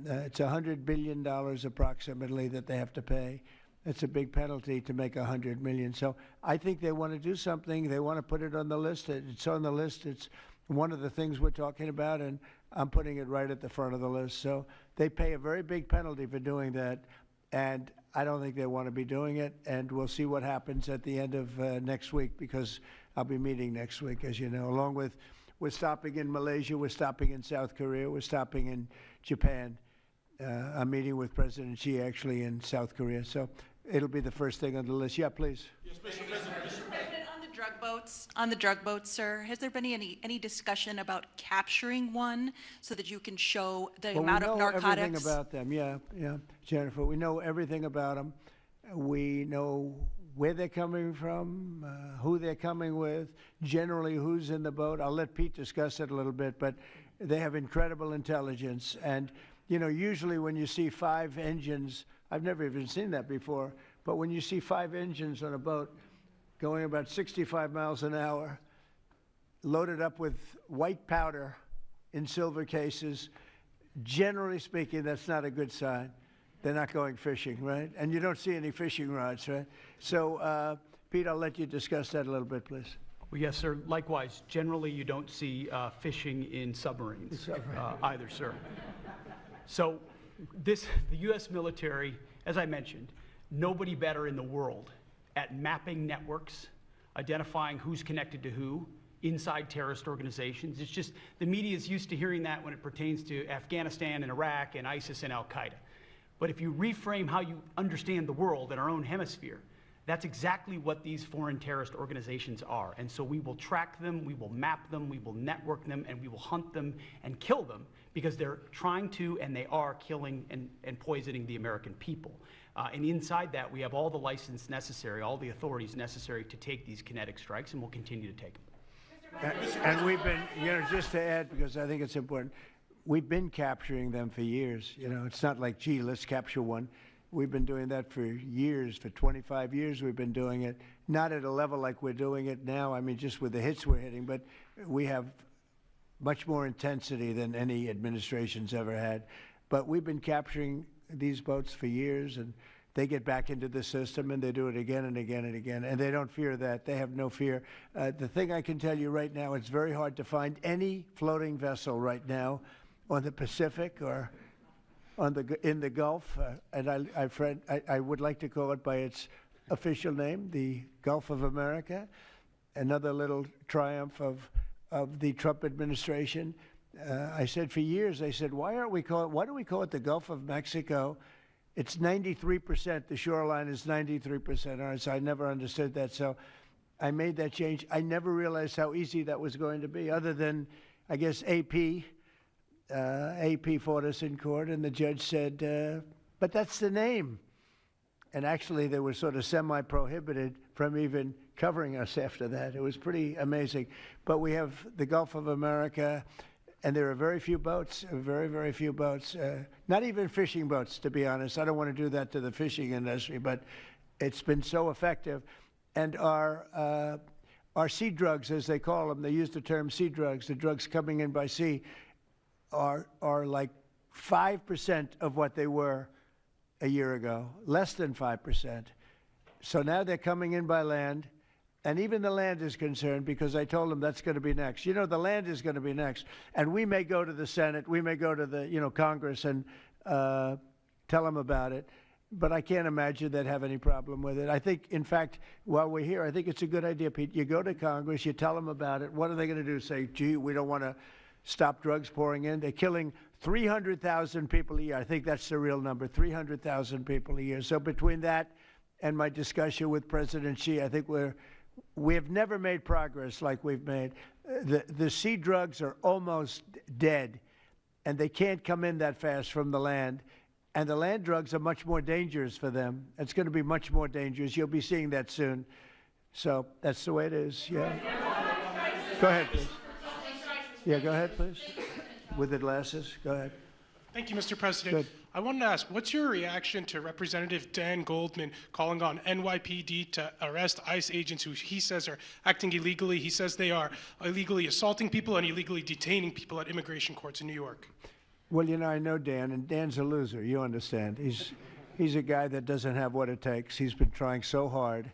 B: It's $100 billion approximately that they have to pay. It's a big penalty to make $100 million. So I think they want to do something. They want to put it on the list. It's on the list. It's one of the things we're talking about, and I'm putting it right at the front of the list. So they pay a very big penalty for doing that, and I don't think they want to be doing it. And we'll see what happens at the end of next week, because I'll be meeting next week, as you know, along with we're stopping in Malaysia, we're stopping in South Korea, we're stopping in Japan. I'm meeting with President Xi actually in South Korea. So it'll be the first thing on the list. Yeah, please.
A: Yes, Mr. President.
L: On the drug boats, sir, has there been any discussion about capturing one so that you can show the amount of narcotics?
B: We know everything about them. Yeah, Jennifer. We know everything about them. We know where they're coming from, who they're coming with, generally who's in the boat. I'll let Pete discuss it a little bit, but they have incredible intelligence. And, you know, usually when you see 5 engines, I've never even seen that before, but when you see 5 engines on a boat going about 65 miles an hour, loaded up with white powder in silver cases, generally speaking, that's not a good sign. They're not going fishing, right? And you don't see any fishing rods, right? So, Pete, I'll let you discuss that a little bit, please.
E: Well, yes, sir. Likewise, generally you don't see fishing in submarines either, sir. So the U.S. military, as I mentioned, nobody better in the world at mapping networks, identifying who's connected to who inside terrorist organizations. It's just the media is used to hearing that when it pertains to Afghanistan and Iraq and ISIS and Al-Qaeda. But if you reframe how you understand the world in our own hemisphere, that's exactly what these foreign terrorist organizations are. And so we will track them, we will map them, we will network them, and we will hunt them and kill them because they're trying to and they are killing and poisoning the American people. And inside that, we have all the license necessary, all the authorities necessary to take these kinetic strikes, and we'll continue to take them.
B: And we've been, you know, just to add, because I think it's important, we've been capturing them for years. You know, it's not like, gee, let's capture one. We've been doing that for years, for 25 years we've been doing it. Not at a level like we're doing it now, I mean, just with the hits we're hitting, but we have much more intensity than any administration's ever had. But we've been capturing these boats for years, and they get back into the system and they do it again and again and again, and they don't fear that. They have no fear. The thing I can tell you right now, it's very hard to find any floating vessel right now on the Pacific or in the Gulf, and I would like to call it by its official name, the Gulf of America. Another little triumph of the Trump administration. I said for years, I said, why do we call it the Gulf of Mexico? It's 93%, the shoreline is 93%, all right, so I never understood that, so I made that change. I never realized how easy that was going to be, other than, I guess, AP fought us in court, and the judge said, but that's the name. And actually, they were sort of semi-prohibited from even covering us after that. It was pretty amazing. But we have the Gulf of America, and there are very few boats, very, very few boats, not even fishing boats, to be honest. I don't want to do that to the fishing industry, but it's been so effective. And our sea drugs, as they call them, they use the term sea drugs, the drugs coming in by sea, are like 5% of what they were a year ago, less than 5%. So now they're coming in by land, and even the land is concerned because I told them that's going to be next. You know, the land is going to be next, and we may go to the Senate, we may go to the, you know, Congress and tell them about it, but I can't imagine they'd have any problem with it. I think, in fact, while we're here, I think it's a good idea, Pete. You go to Congress, you tell them about it. What are they going to do? Say, gee, we don't want to stop drugs pouring in. They're killing 300,000 people a year. I think that's the real number, 300,000 people a year. So between that and my discussion with President Xi, I think we're We have never made progress like we've made. The sea drugs are almost dead, and they can't come in that fast from the land. And the land drugs are much more dangerous for them. It's going to be much more dangerous. You'll be seeing that soon. So that's the way it is, yeah. Go ahead, please. Yeah, go ahead, please. With the glasses, go ahead.
M: Thank you, Mr. President.
B: Good.
M: I wanted to ask, what's your reaction to Representative Dan Goldman calling on NYPD to arrest ICE agents who he says are acting illegally? He says they are illegally assaulting people and illegally detaining people at immigration courts in New York.
B: Well, you know, I know Dan, and Dan's a loser, you understand. He's a guy that doesn't have what it takes. He's been trying so hard,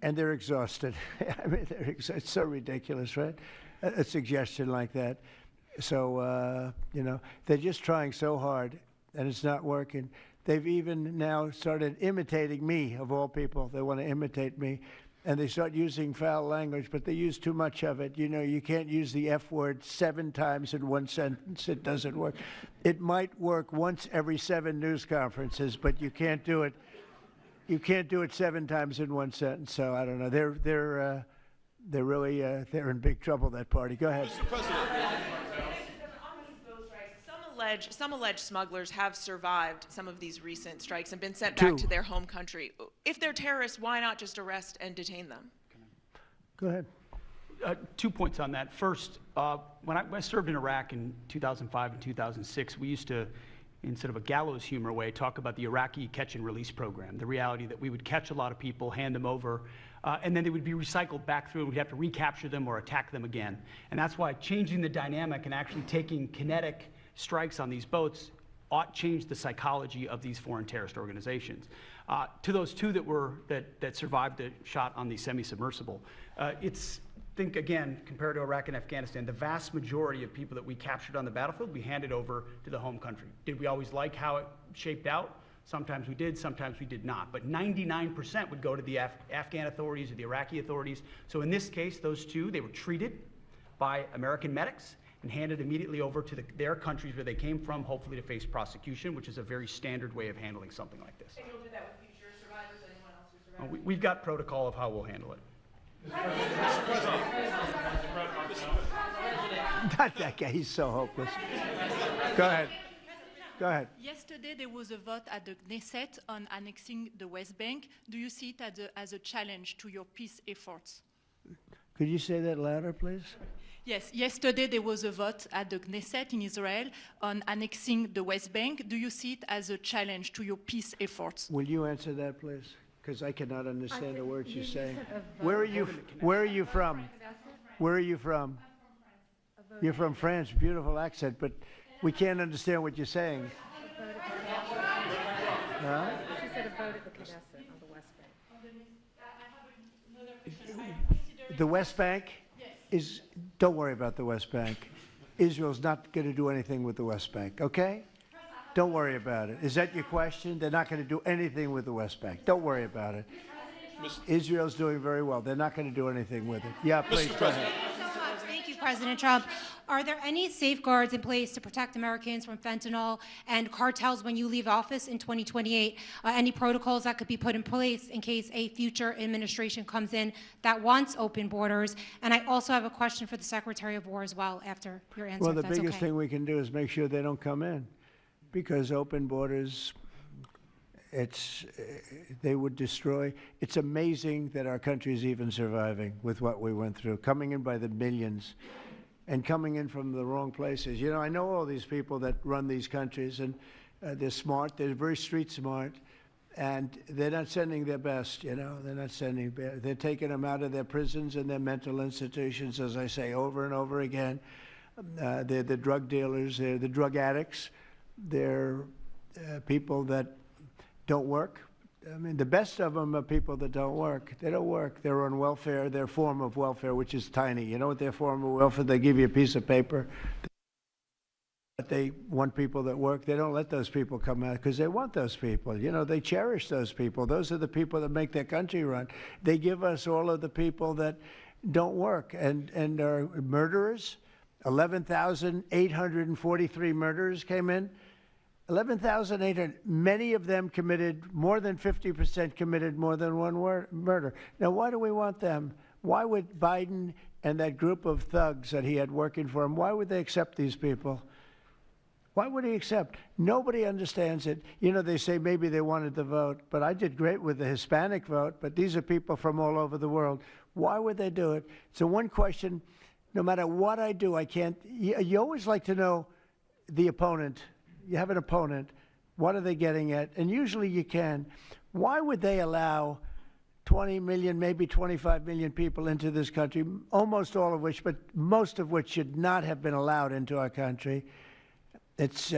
B: and they're exhausted. I mean, it's so ridiculous, right? A suggestion like that. So, you know, they're just trying so hard, and it's not working. They've even now started imitating me, of all people. They want to imitate me, and they start using foul language, but they use too much of it. You know, you can't use the F word 7 times in one sentence. It doesn't work. It might work once every 7 news conferences, but you can't do it. You can't do it 7 times in one sentence. So I don't know. They're really they're in big trouble. That party. Go ahead.
A: Mr. President.
N: Some alleged smugglers have survived some of these recent strikes and been sent back to their home country. If they're terrorists, why not just arrest and detain them?
B: Go ahead.
E: 2 points on that. First, when I served in Iraq in 2005 and 2006, we used to, in sort of a gallows humor way, talk about the Iraqi catch and release program, the reality that we would catch a lot of people, hand them over, and then they would be recycled back through, and we'd have to recapture them or attack them again. And that's why changing the dynamic and actually taking kinetic strikes on these boats ought change the psychology of these foreign terrorist organizations. To those 2 that survived the shot on the semi-submersible, think again, compared to Iraq and Afghanistan, the vast majority of people that we captured on the battlefield, we handed over to the home country. Did we always like how it shaped out? Sometimes we did, sometimes we did not. But 99% would go to the Afghan authorities or the Iraqi authorities. So in this case, those 2, they were treated by American medics and handed immediately over to their countries where they came from, hopefully to face prosecution, which is a very standard way of handling something like this.
N: And you'll do that with future survivors, anyone else who survived?
E: We've got protocol of how we'll handle it.
B: Not that guy, he's so hopeless. Go ahead. Go ahead.
L: Yesterday, there was a vote at the Knesset on annexing the West Bank. Do you see it as a challenge to your peace efforts?
B: Could you say that louder, please?
L: Yes, yesterday there was a vote at the Knesset in Israel on annexing the West Bank. Do you see it as a challenge to your peace efforts?
B: Will you answer that, please? Because I cannot understand the words you're saying. Where are you from? Where are you from? You're from France. Beautiful accent, but we can't understand what you're saying. Huh?
C: She said a vote at the Knesset on the West Bank.
B: The West Bank is, don't worry about the West Bank. Israel's not going to do anything with the West Bank, okay? Don't worry about it. Is that your question? They're not going to do anything with the West Bank. Don't worry about it. Israel's doing very well. They're not going to do anything with it. Yeah, please, go ahead.
O: Thank you, President Trump. Are there any safeguards in place to protect Americans from fentanyl and cartels when you leave office in 2028? Any protocols that could be put in place in case a future administration comes in that wants open borders? And I also have a question for the Secretary of War as well after your answer.
B: Well, the biggest thing we can do is make sure they don't come in, because open borders, they would destroy. It's amazing that our country is even surviving with what we went through, coming in by the millions and coming in from the wrong places. You know, I know all these people that run these countries, and they're smart. They're very street smart, and they're not sending their best, you know. They're not sending, they're taking them out of their prisons and their mental institutions, as I say over and over again. They're the drug dealers. They're the drug addicts. They're people that don't work. I mean, the best of them are people that don't work. They don't work. They're on welfare, their form of welfare, which is tiny. You know what their form of welfare? They give you a piece of paper. But they want people that work. They don't let those people come out because they want those people. You know, they cherish those people. Those are the people that make their country run. They give us all of the people that don't work and are murderers. 11,843 murderers came in. 11,800, many of them committed, more than 50% committed more than one murder. Now, why do we want them? Why would Biden and that group of thugs that he had working for him, why would they accept these people? Why would he accept? Nobody understands it. You know, they say maybe they wanted the vote, but I did great with the Hispanic vote, but these are people from all over the world. Why would they do it? So one question, no matter what I do, I can't, you always like to know the opponent. You have an opponent. What are they getting at? And usually you can. Why would they allow 20 million, maybe 25 million people into this country, almost all of which, but most of which should not have been allowed into our country? It's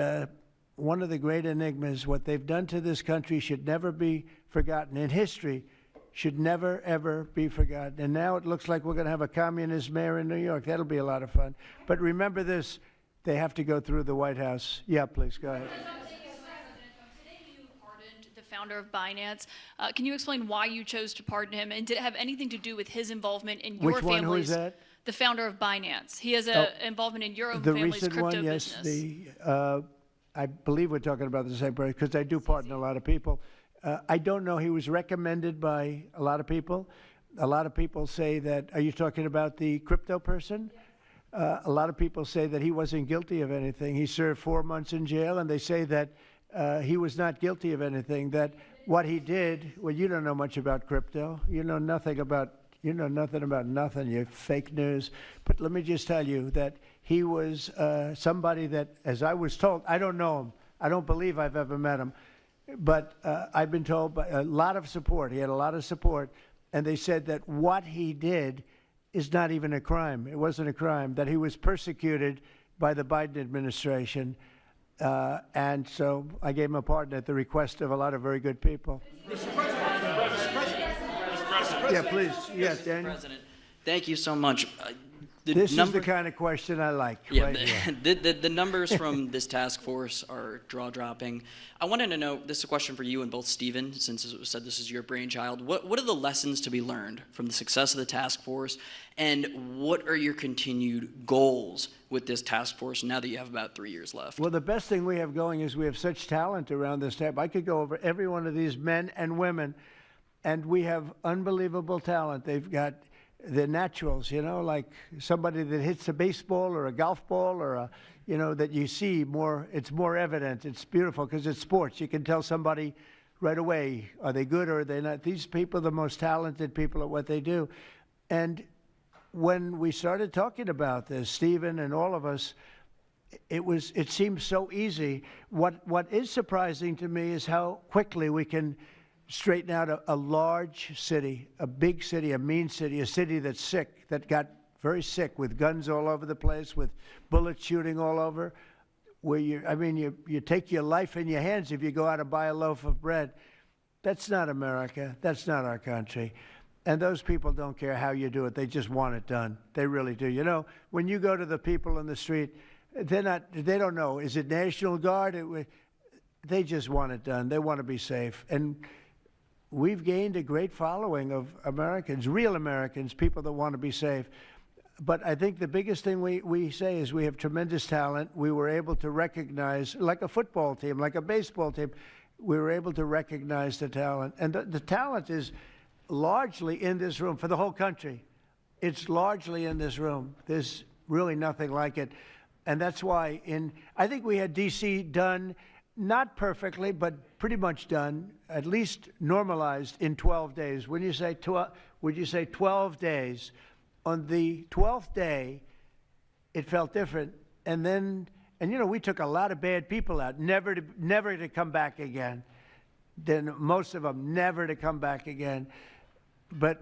B: one of the great enigmas. What they've done to this country should never be forgotten. In history, should never, ever be forgotten. And now it looks like we're going to have a communist mayor in New York. That'll be a lot of fun. But remember this, they have to go through the White House. Yeah, please, go ahead.
P: Today you pardoned the founder of Binance. Can you explain why you chose to pardon him? And did it have anything to do with his involvement in your
B: Which one? Who is that?
P: The founder of Binance. He has an involvement in your own family's crypto
B: one,
P: business.
B: Yes, I believe we're talking about the same person, because I do pardon a lot of people. I don't know. He was recommended by a lot of people. A lot of people say that, are you talking about the crypto person? Yes. A lot of people say that he wasn't guilty of anything. He served 4 months in jail, and they say that he was not guilty of anything, that what he did, well, you don't know much about crypto. You know nothing about nothing, you fake news. But let me just tell you that he was somebody that, as I was told, I don't know him. I don't believe I've ever met him. But I've been told by a lot of support. He had a lot of support. And they said that what he did is not even a crime. It wasn't a crime, that he was persecuted by the Biden administration. And so I gave him a pardon at the request of a lot of very good people.
Q: Mr. President.
B: Yeah, please. Yes, Daniel.
Q: President, thank you so much.
B: This is the kind of question I like.
Q: Yeah,
B: right here.
Q: the numbers from this task force are jaw-dropping. I wanted to know, this is a question for you and both Stephen, since it was said this is your brainchild. What are the lessons to be learned from the success of the task force, and what are your continued goals with this task force now that you have about 3 years left?
B: Well, the best thing we have going is we have such talent around this table. I could go over every one of these men and women, and we have unbelievable talent. They've got the naturals, you know, like somebody that hits a baseball or a golf ball or a, you know, that you see more, it's more evident. It's beautiful because it's sports. You can tell somebody right away, are they good or are they not? These people are the most talented people at what they do. And when we started talking about this, Stephen and all of us, it seemed so easy. What is surprising to me is how quickly we can straighten out a large city, a big city, a mean city, a city that's sick, that got very sick with guns all over the place, with bullets shooting all over, where you take your life in your hands if you go out and buy a loaf of bread. That's not America. That's not our country. And those people don't care how you do it. They just want it done. They really do. You know, when you go to the people in the street, they don't know, is it National Guard? They just want it done. They want to be safe. And we've gained a great following of Americans, real Americans, people that want to be safe. But I think the biggest thing we say is we have tremendous talent. We were able to recognize, like a football team, like a baseball team, we were able to recognize the talent. And the talent is largely in this room for the whole country. It's largely in this room. There's really nothing like it. And that's why I think we had D.C. done, not perfectly, but pretty much done, at least normalized in 12 days. Would you say 12 days? On the 12th day, it felt different. And you know, we took a lot of bad people out, never to come back again. Then most of them never to come back again. But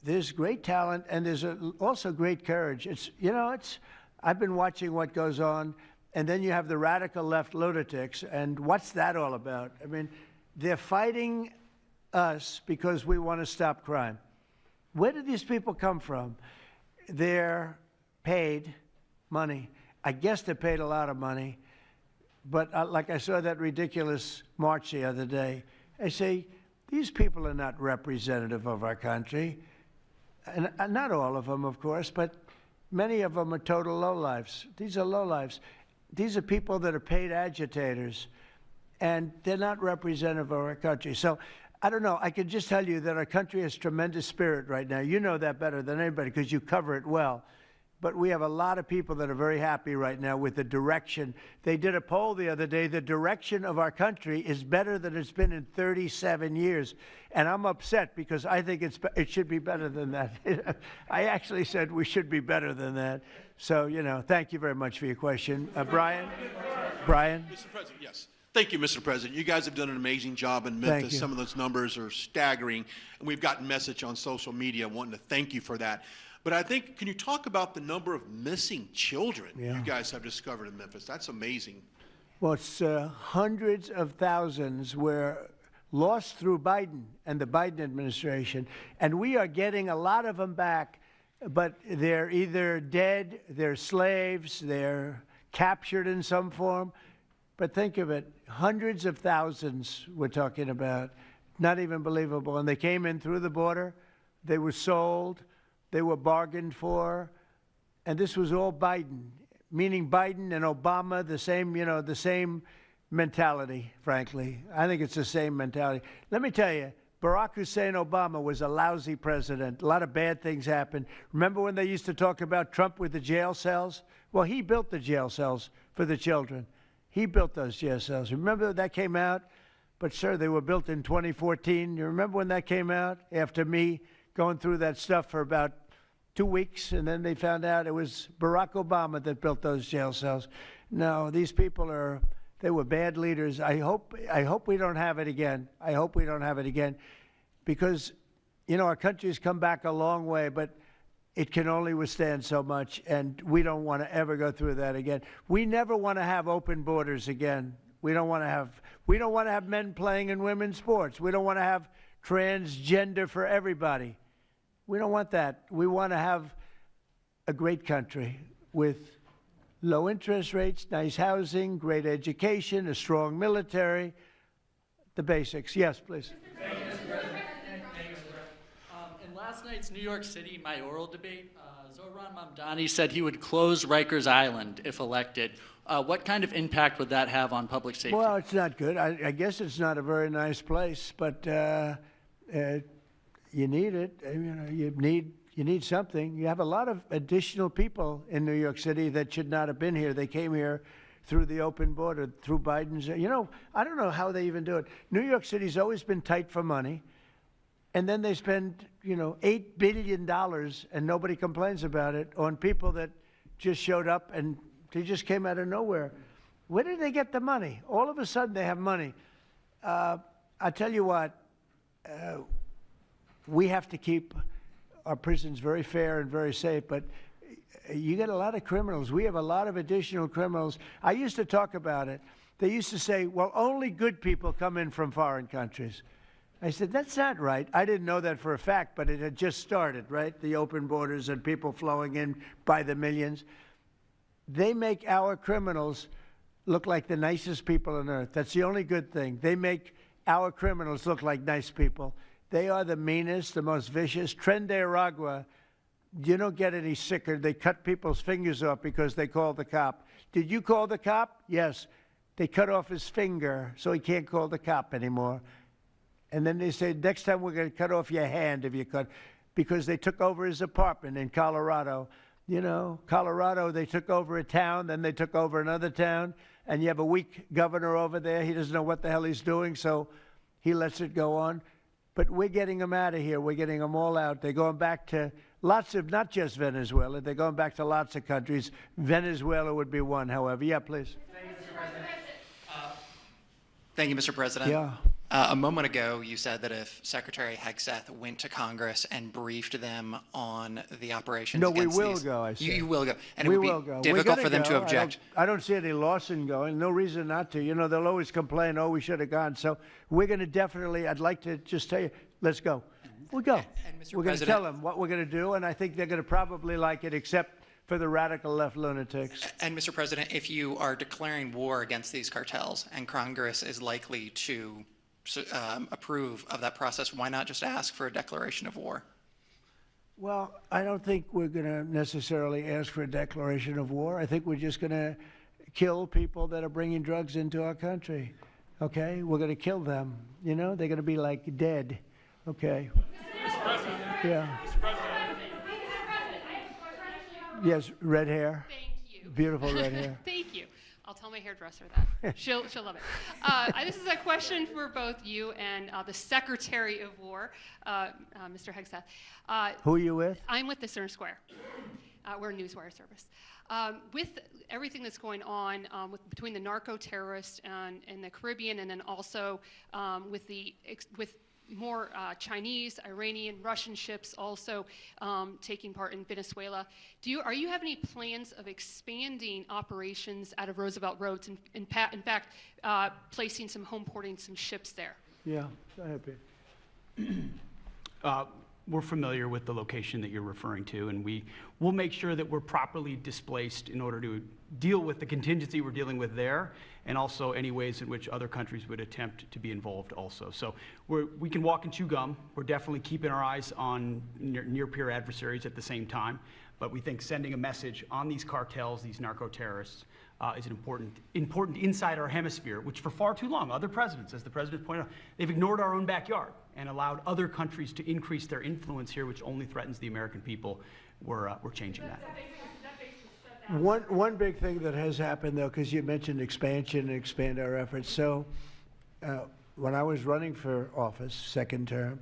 B: there's great talent, and there's also great courage. I've been watching what goes on. And then you have the radical left lunatics, and what's that all about? I mean, they're fighting us because we want to stop crime. Where do these people come from? They're paid money. I guess they're paid a lot of money. But like I saw that ridiculous march the other day, I say, these people are not representative of our country. And not all of them, of course, but many of them are total lowlifes. These are lowlifes. These are people that are paid agitators. and they're not representative of our country. So I don't know. I can just tell you that our country has tremendous spirit right now. You know that better than anybody because you cover it well. But we have a lot of people that are very happy right now with the direction. They did a poll the other day. The direction of our country is better than it's been in 37 years. And I'm upset because I think it should be better than that. I actually said we should be better than that. So, you know, thank you very much for your question. Brian? Brian?
R: Mr. President, yes. Thank you, Mr. President. You guys have done an amazing job in Memphis. Some of those numbers are staggering. And we've gotten message on social media wanting to thank you for that. But I think, can you talk about the number of missing children you guys have discovered in Memphis? That's amazing.
B: Well, it's hundreds of thousands were lost through Biden and the Biden administration. And we are getting a lot of them back, but they're either dead, they're slaves, they're captured in some form. But think of it, hundreds of thousands we're talking about. Not even believable. And they came in through the border. They were sold. They were bargained for, and this was all Biden, meaning Biden and Obama, the same, you know, the same mentality, frankly. I think it's the same mentality. Let me tell you, Barack Hussein Obama was a lousy president. A lot of bad things happened. Remember when they used to talk about Trump with the jail cells? Well, he built the jail cells for the children. He built those jail cells. Remember that came out? But, sir, they were built in 2014. You remember when that came out? After me going through that stuff for about 2 weeks, and then they found out it was Barack Obama that built those jail cells. No, these people they were bad leaders. I hope we don't have it again. I hope we don't have it again because, you know, our country's come back a long way, but it can only withstand so much, and we don't want to ever go through that again. We never want to have open borders again. We don't want to have men playing in women's sports. We don't want to have transgender for everybody. We don't want that. We want to have a great country with low interest rates, nice housing, great education, a strong military, the basics. Yes, please.
S: Thank you, Mr. President. In last night's New York City mayoral debate, Zohran Mamdani said he would close Rikers Island if elected. What kind of impact would that have on public safety?
B: Well, it's not good. I guess it's not a very nice place, but you need it. You know, you need something. You have a lot of additional people in New York City that should not have been here. They came here through the open border, through Biden's. You know, I don't know how they even do it. New York City's always been tight for money, and then they spend, you know, $8 billion, and nobody complains about it, on people that just showed up and they just came out of nowhere. Where did they get the money? All of a sudden they have money. I tell you what, we have to keep our prisons very fair and very safe, but you get a lot of criminals. We have a lot of additional criminals. I used to talk about it. They used to say, well, only good people come in from foreign countries. I said, that's not right. I didn't know that for a fact, but it had just started, right? The open borders and people flowing in by the millions. They make our criminals look like the nicest people on earth. That's the only good thing. They make our criminals look like nice people. They are the meanest, the most vicious. Tren de Aragua, you don't get any sicker. They cut people's fingers off because they called the cop. Did you call the cop? Yes. They cut off his finger so he can't call the cop anymore. And then they say, next time we're going to cut off your hand if you cut, because they took over his apartment in Colorado. You know, Colorado, they took over a town, then they took over another town, and you have a weak governor over there. He doesn't know what the hell he's doing, so he lets it go on. But we're getting them out of here. We're getting them all out. They're going back to lots of, not just Venezuela, they're going back to lots of countries. Venezuela would be one, however. Yeah, please.
T: Thank you, Mr. President.
B: Yeah.
T: A moment ago, you said that if Secretary Hegseth went to Congress and briefed them on the operations
B: No, we
T: against
B: will
T: these,
B: go, I said.
T: You will go. And
B: we
T: it
B: will
T: would be
B: go.
T: difficult for them to object.
B: I don't see any loss in going. No reason not to. You know, they'll always complain, oh, we should have gone. So we're going to definitely, I'd like to just tell you, let's go. We'll go. We're going to tell them what we're going to do, and I think they're going to probably like it, except for the radical left lunatics.
T: And Mr. President, if you are declaring war against these cartels and Congress is likely to approve of that process, why not just ask for a declaration of war?
B: Well, I don't think we're going to necessarily ask for a declaration of war. I think we're just going to kill people that are bringing drugs into our country. okay? We're going to kill them. You know, they're going to be like dead, okay?
A: Mr. President.
B: Yeah.
A: Mr. President.
B: Yes, red hair.
U: Thank you.
B: Beautiful red hair.
U: Thank you. I'll tell my hairdresser that. She'll love it. This is a question for both you and the Secretary of War, Mr. Hegseth.
B: Who are you with?
U: I'm with the Center Square. We're a newswire service. With everything that's going on between the narco-terrorists in the Caribbean, and then also with more Chinese, Iranian, Russian ships also taking part in Venezuela. Are you have any plans of expanding operations out of Roosevelt Roads, and in fact, placing some home porting some ships there?
B: Yeah, go ahead, Pete.
E: We're familiar with the location that you're referring to, and we'll make sure that we're properly displaced in order to deal with the contingency we're dealing with there, and also any ways in which other countries would attempt to be involved also. So we can walk and chew gum. We're definitely keeping our eyes on near-peer adversaries at the same time, but we think sending a message on these cartels, these narco-terrorists, is an important inside our hemisphere, which for far too long, other presidents, as the president pointed out, they've ignored our own backyard and allowed other countries to increase their influence here, which only threatens the American people. We're changing that.
B: One big thing that has happened, though, because you mentioned expansion and expand our efforts. So when I was running for office, second term,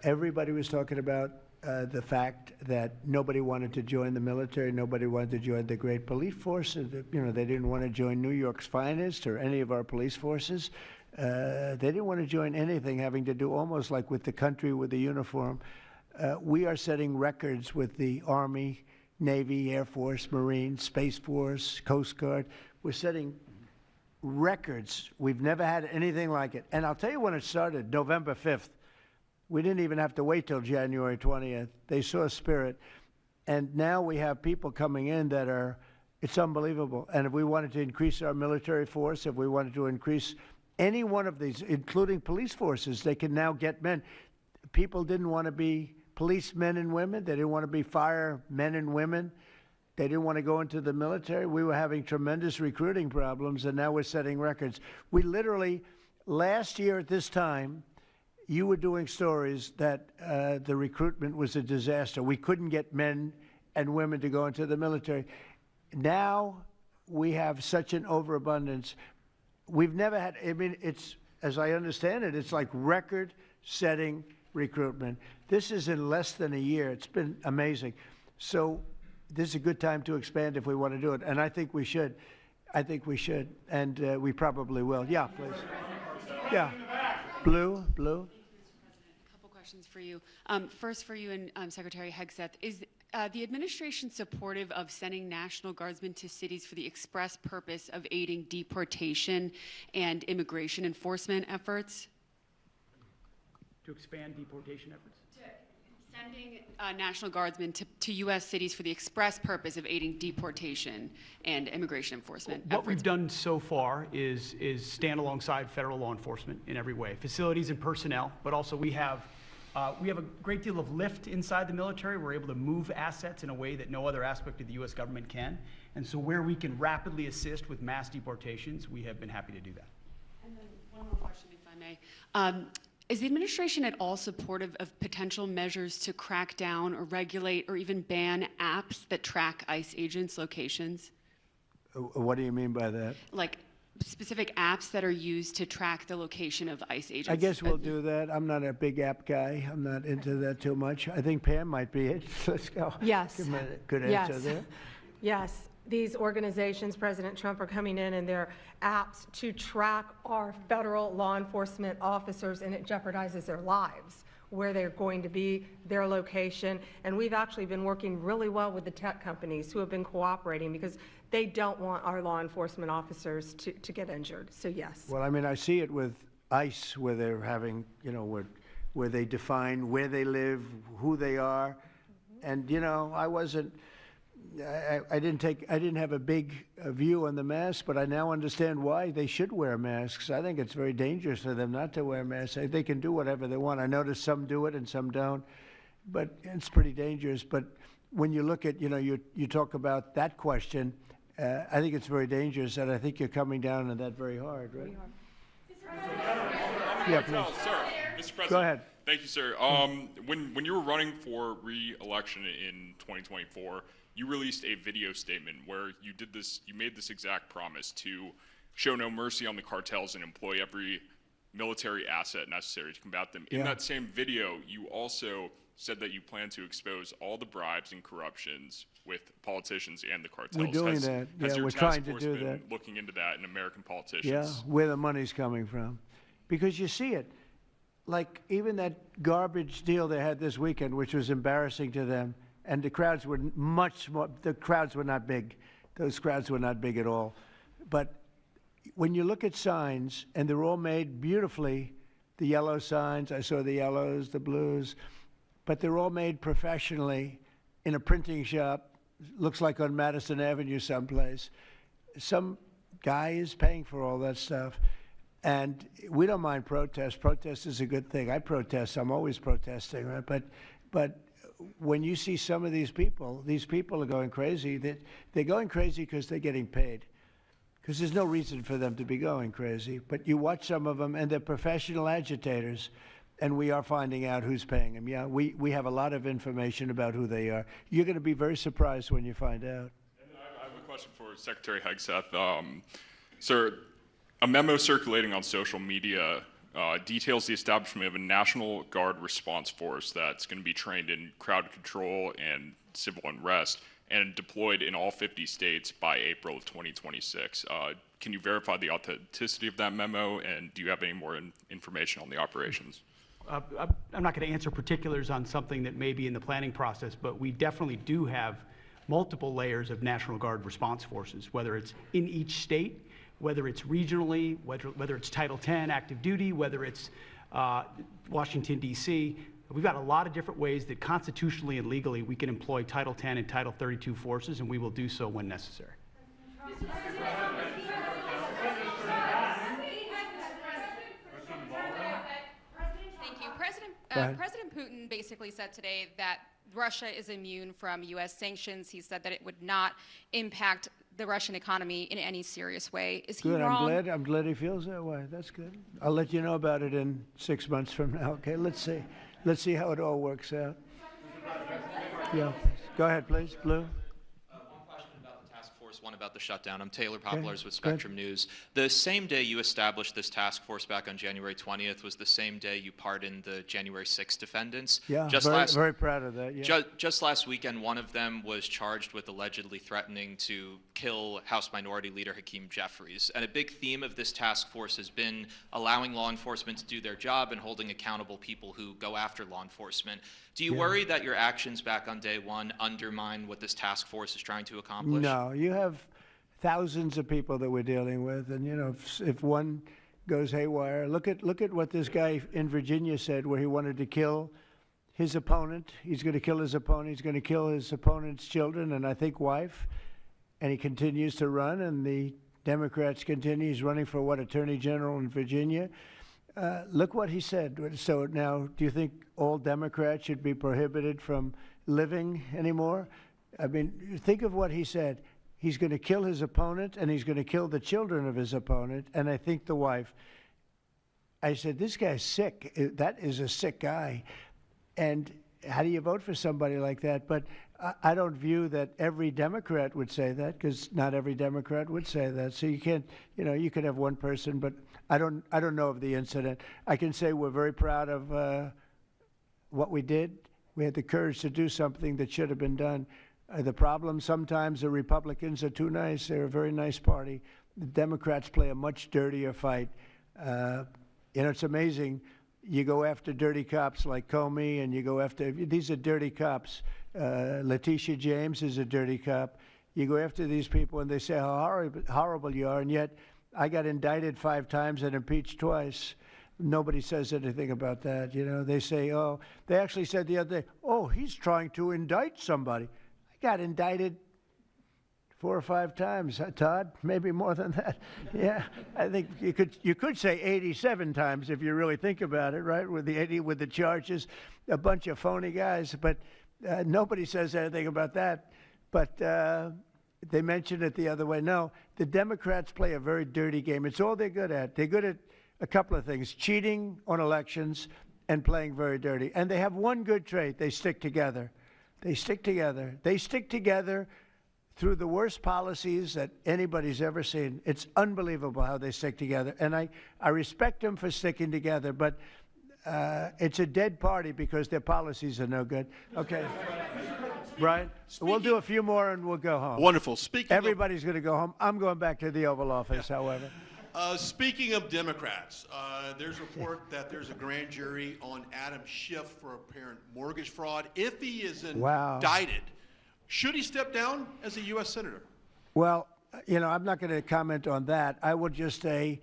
B: everybody was talking about the fact that nobody wanted to join the military, nobody wanted to join the great police force. You know, they didn't want to join New York's finest or any of our police forces. They didn't want to join anything having to do almost like with the country, with the uniform. We are setting records with the Army, Navy, Air Force, Marines, Space Force, Coast Guard. We're setting records. We've never had anything like it. And I'll tell you when it started, November 5th. We didn't even have to wait till January 20th. They saw spirit. And now we have people coming in that are, it's unbelievable. And if we wanted to increase our military force, if we wanted to increase any one of these, including police forces, they can now get men. People didn't want to be policemen and women. They didn't want to be firemen and women. They didn't want to go into the military. We were having tremendous recruiting problems, and now we're setting records. We literally, last year at this time, you were doing stories that the recruitment was a disaster. We couldn't get men and women to go into the military. Now we have such an overabundance. We've never had, I mean, it's, as I understand it, it's like record-setting recruitment. This is in less than a year. It's been amazing. So this is a good time to expand if we want to do it. And I think we should. I think we should. And we probably will. Yeah, please. Yeah. Blue.
V: A couple questions for you. First for you and Secretary Hegseth. Is the administration supportive of sending National Guardsmen to cities for the express purpose of aiding deportation and immigration enforcement efforts?
E: To expand deportation efforts?
V: Sending National Guardsmen to U.S. cities for the express purpose of aiding deportation and immigration enforcement efforts.
E: What we've done so far is stand alongside federal law enforcement in every way, facilities and personnel, but also we have a great deal of lift inside the military. We're able to move assets in a way that no other aspect of the U.S. government can. And so where we can rapidly assist with mass deportations, we have been happy to do that.
V: And then one more question, if I may. Is the administration at all supportive of potential measures to crack down or regulate or even ban apps that track ICE agents' locations?
B: What do you mean by that?
V: Like specific apps that are used to track the location of ICE agents?
B: I guess we'll do that. I'm not a big app guy. I'm not into that too much. I think Pam might be it. Let's go.
C: Yes.
B: Give me a good answer there.
C: Yes. These organizations, President Trump, are coming in and their apps to track our federal law enforcement officers, and it jeopardizes their lives, where they're going to be, their location. And we've actually been working really well with the tech companies who have been cooperating because they don't want our law enforcement officers to get injured. So yes.
B: Well, I mean, I see it with ICE, where they're having, you know, where they define where they live, who they are. And, you know, I didn't have a big view on the mask, but I now understand why they should wear masks. I think it's very dangerous for them not to wear masks. They can do whatever they want. I notice some do it and some don't, but it's pretty dangerous. But when you look at, you know, you talk about that question, I think it's very dangerous, and I think you're coming down on that very hard, right? Yeah, please.
D: Sir, Mr. President.
B: Go ahead.
D: Thank you, sir. When you were running for re-election in 2024, you released a video statement where you made this exact promise to show no mercy on the cartels and employ every military asset necessary to combat them. In that same video, you also said that you plan to expose all the bribes and corruptions with politicians and the cartels.
B: We're doing that.
D: Has your
B: we're
D: task
B: trying to
D: force
B: do
D: been
B: that.
D: looking into that in American politicians?
B: Yeah, where the money's coming from. Because you see it. Like even that garbage deal they had this weekend, which was embarrassing to them, and the crowds were the crowds were not big. Those crowds were not big at all. But when you look at signs, and they're all made beautifully, the yellow signs, I saw the yellows, the blues, but they're all made professionally in a printing shop, looks like on Madison Avenue someplace. Some guy is paying for all that stuff. And we don't mind protest. Protest is a good thing. I protest. I'm always protesting, right? But when you see some of these people are going crazy. They're going crazy because they're getting paid. Because there's no reason for them to be going crazy. But you watch some of them, and they're professional agitators, and we are finding out who's paying them. Yeah, we have a lot of information about who they are. You're going to be very surprised when you find out.
D: And I have a question for Secretary Hegseth. Sir, a memo circulating on social media details the establishment of a National Guard response force that's going to be trained in crowd control and civil unrest and deployed in all 50 states by April of 2026. Can you verify the authenticity of that memo, and do you have any more information on the operations?
E: I'm not going to answer particulars on something that may be in the planning process, but we definitely do have multiple layers of National Guard response forces, whether it's in each state, whether it's regionally, whether it's Title 10 active duty, whether it's Washington, D.C. We've got a lot of different ways that constitutionally and legally we can employ Title 10 and Title 32 forces, and we will do so when necessary.
J: Thank you. President Putin basically said today that Russia is immune from U.S. sanctions. He said that it would not impact the Russian economy in any serious way. Is he
B: good.
J: wrong?
B: I'm glad he feels that way. That's good. I'll let you know about it in 6 months from now. Okay, let's see how it all works out. Yeah, go ahead, please, Blue.
F: One question about the task force, one about the shutdown. I'm Taylor Poplars with Spectrum News. The same day you established this task force back on January 20th was the same day you pardoned the January 6th defendants.
B: Yeah, very proud of that. Yeah.
F: Just last weekend, one of them was charged with allegedly threatening to kill House Minority Leader Hakeem Jeffries. And a big theme of this task force has been allowing law enforcement to do their job and holding accountable people who go after law enforcement. Do you worry that your actions back on day one undermine what this task force is trying to accomplish?
B: No, you have thousands of people that we're dealing with, and you know, if one goes haywire, look at what this guy in Virginia said, where he wanted to kill his opponent. He's going to kill his opponent. He's going to kill his opponent's children and I think wife, and he continues to run. And the Democrats continue. He's running for what, Attorney General in Virginia. Look what he said. So now, do you think all Democrats should be prohibited from living anymore? I mean, think of what he said. He's going to kill his opponent, and he's going to kill the children of his opponent, and I think the wife. I said, this guy's sick. That is a sick guy. And how do you vote for somebody like that? But I don't view that every Democrat would say that, because not every Democrat would say that. So you can't, you know, you could have one person, but I don't know of the incident. I can say we're very proud of what we did. We had the courage to do something that should have been done. The problem, sometimes the Republicans are too nice. They're a very nice party. The Democrats play a much dirtier fight. You know, it's amazing. You go after dirty cops like Comey, and you go after, these are dirty cops. Letitia James is a dirty cop. You go after these people, and they say how horrible you are, and yet I got indicted 5 times and impeached twice. Nobody says anything about that. You know, they say, oh, they actually said the other day, oh, he's trying to indict somebody. I got indicted 4 or 5 times, Todd, maybe more than that. Yeah, I think you could say 87 times if you really think about it, right? With the charges, a bunch of phony guys, but nobody says anything about that. But they mentioned it the other way. No, the Democrats play a very dirty game. It's all they're good at. They're good at a couple of things: cheating on elections and playing very dirty. And they have one good trait: they stick together. They stick together. They stick together through the worst policies that anybody's ever seen. It's unbelievable how they stick together. And I respect them for sticking together, but it's a dead party because their policies are no good. Okay. Brian, we'll do a few more and we'll go home.
R: Wonderful.
B: Everybody's going to go home. I'm going back to the Oval Office, however.
R: Speaking of Democrats, there's a report that there's a grand jury on Adam Schiff for apparent mortgage fraud. If he is indicted, should he step down as a U.S. Senator?
B: Well, you know, I'm not going to comment on that. I would just say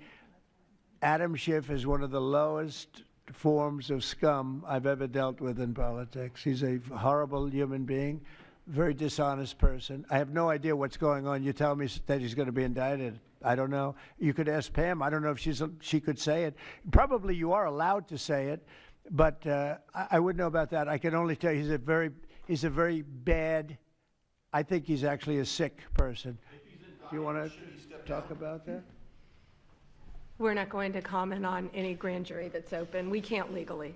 B: Adam Schiff is one of the lowest forms of scum I've ever dealt with in politics. He's a horrible human being, very dishonest person. I have no idea what's going on. You tell me that he's going to be indicted. I don't know. You could ask Pam. I don't know if she could say it. Probably you are allowed to say it, but I wouldn't know about that. I can only tell you he's a very bad. I think he's actually a sick person. Do you want to talk about that?
C: We're not going to comment on any grand jury that's open. We can't legally.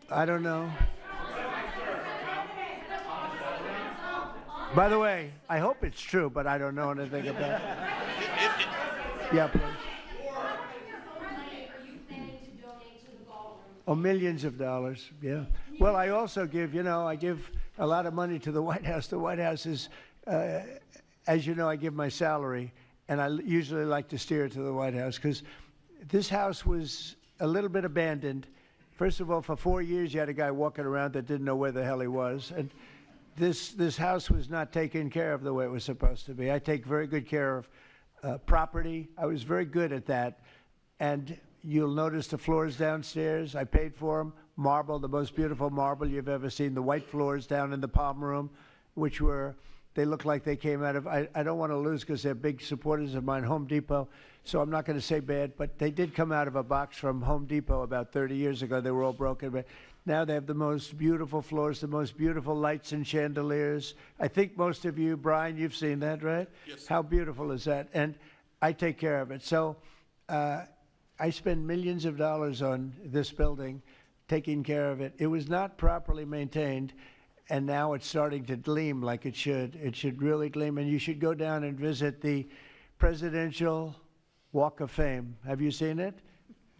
B: I don't know. By the way, I hope it's true, but I don't know anything about it. Yeah, please. Oh, millions of dollars, yeah. Well, I also give, I give a lot of money to the White House. The White House is, as you know, I give my salary, and I usually like to steer it to the White House because this house was a little bit abandoned. First of all, for 4 years, you had a guy walking around that didn't know where the hell he was. And this house was not taken care of the way it was supposed to be. I take very good care of property. I was very good at that. And you'll notice the floors downstairs, I paid for them. Marble, the most beautiful marble you've ever seen. The white floors down in the palm room, which they look like they came out of, I don't want to lose because they're big supporters of mine, Home Depot. So I'm not going to say bad, but they did come out of a box from Home Depot about 30 years ago. They were all broken, but now they have the most beautiful floors, the most beautiful lights and chandeliers. I think most of you, Brian, you've seen that, right? Yes. How beautiful is that? And I take care of it. So I spend millions of dollars on this building, taking care of it. It was not properly maintained, and now it's starting to gleam like it should. It should really gleam, and you should go down and visit the Presidential Walk of Fame. Have you seen it?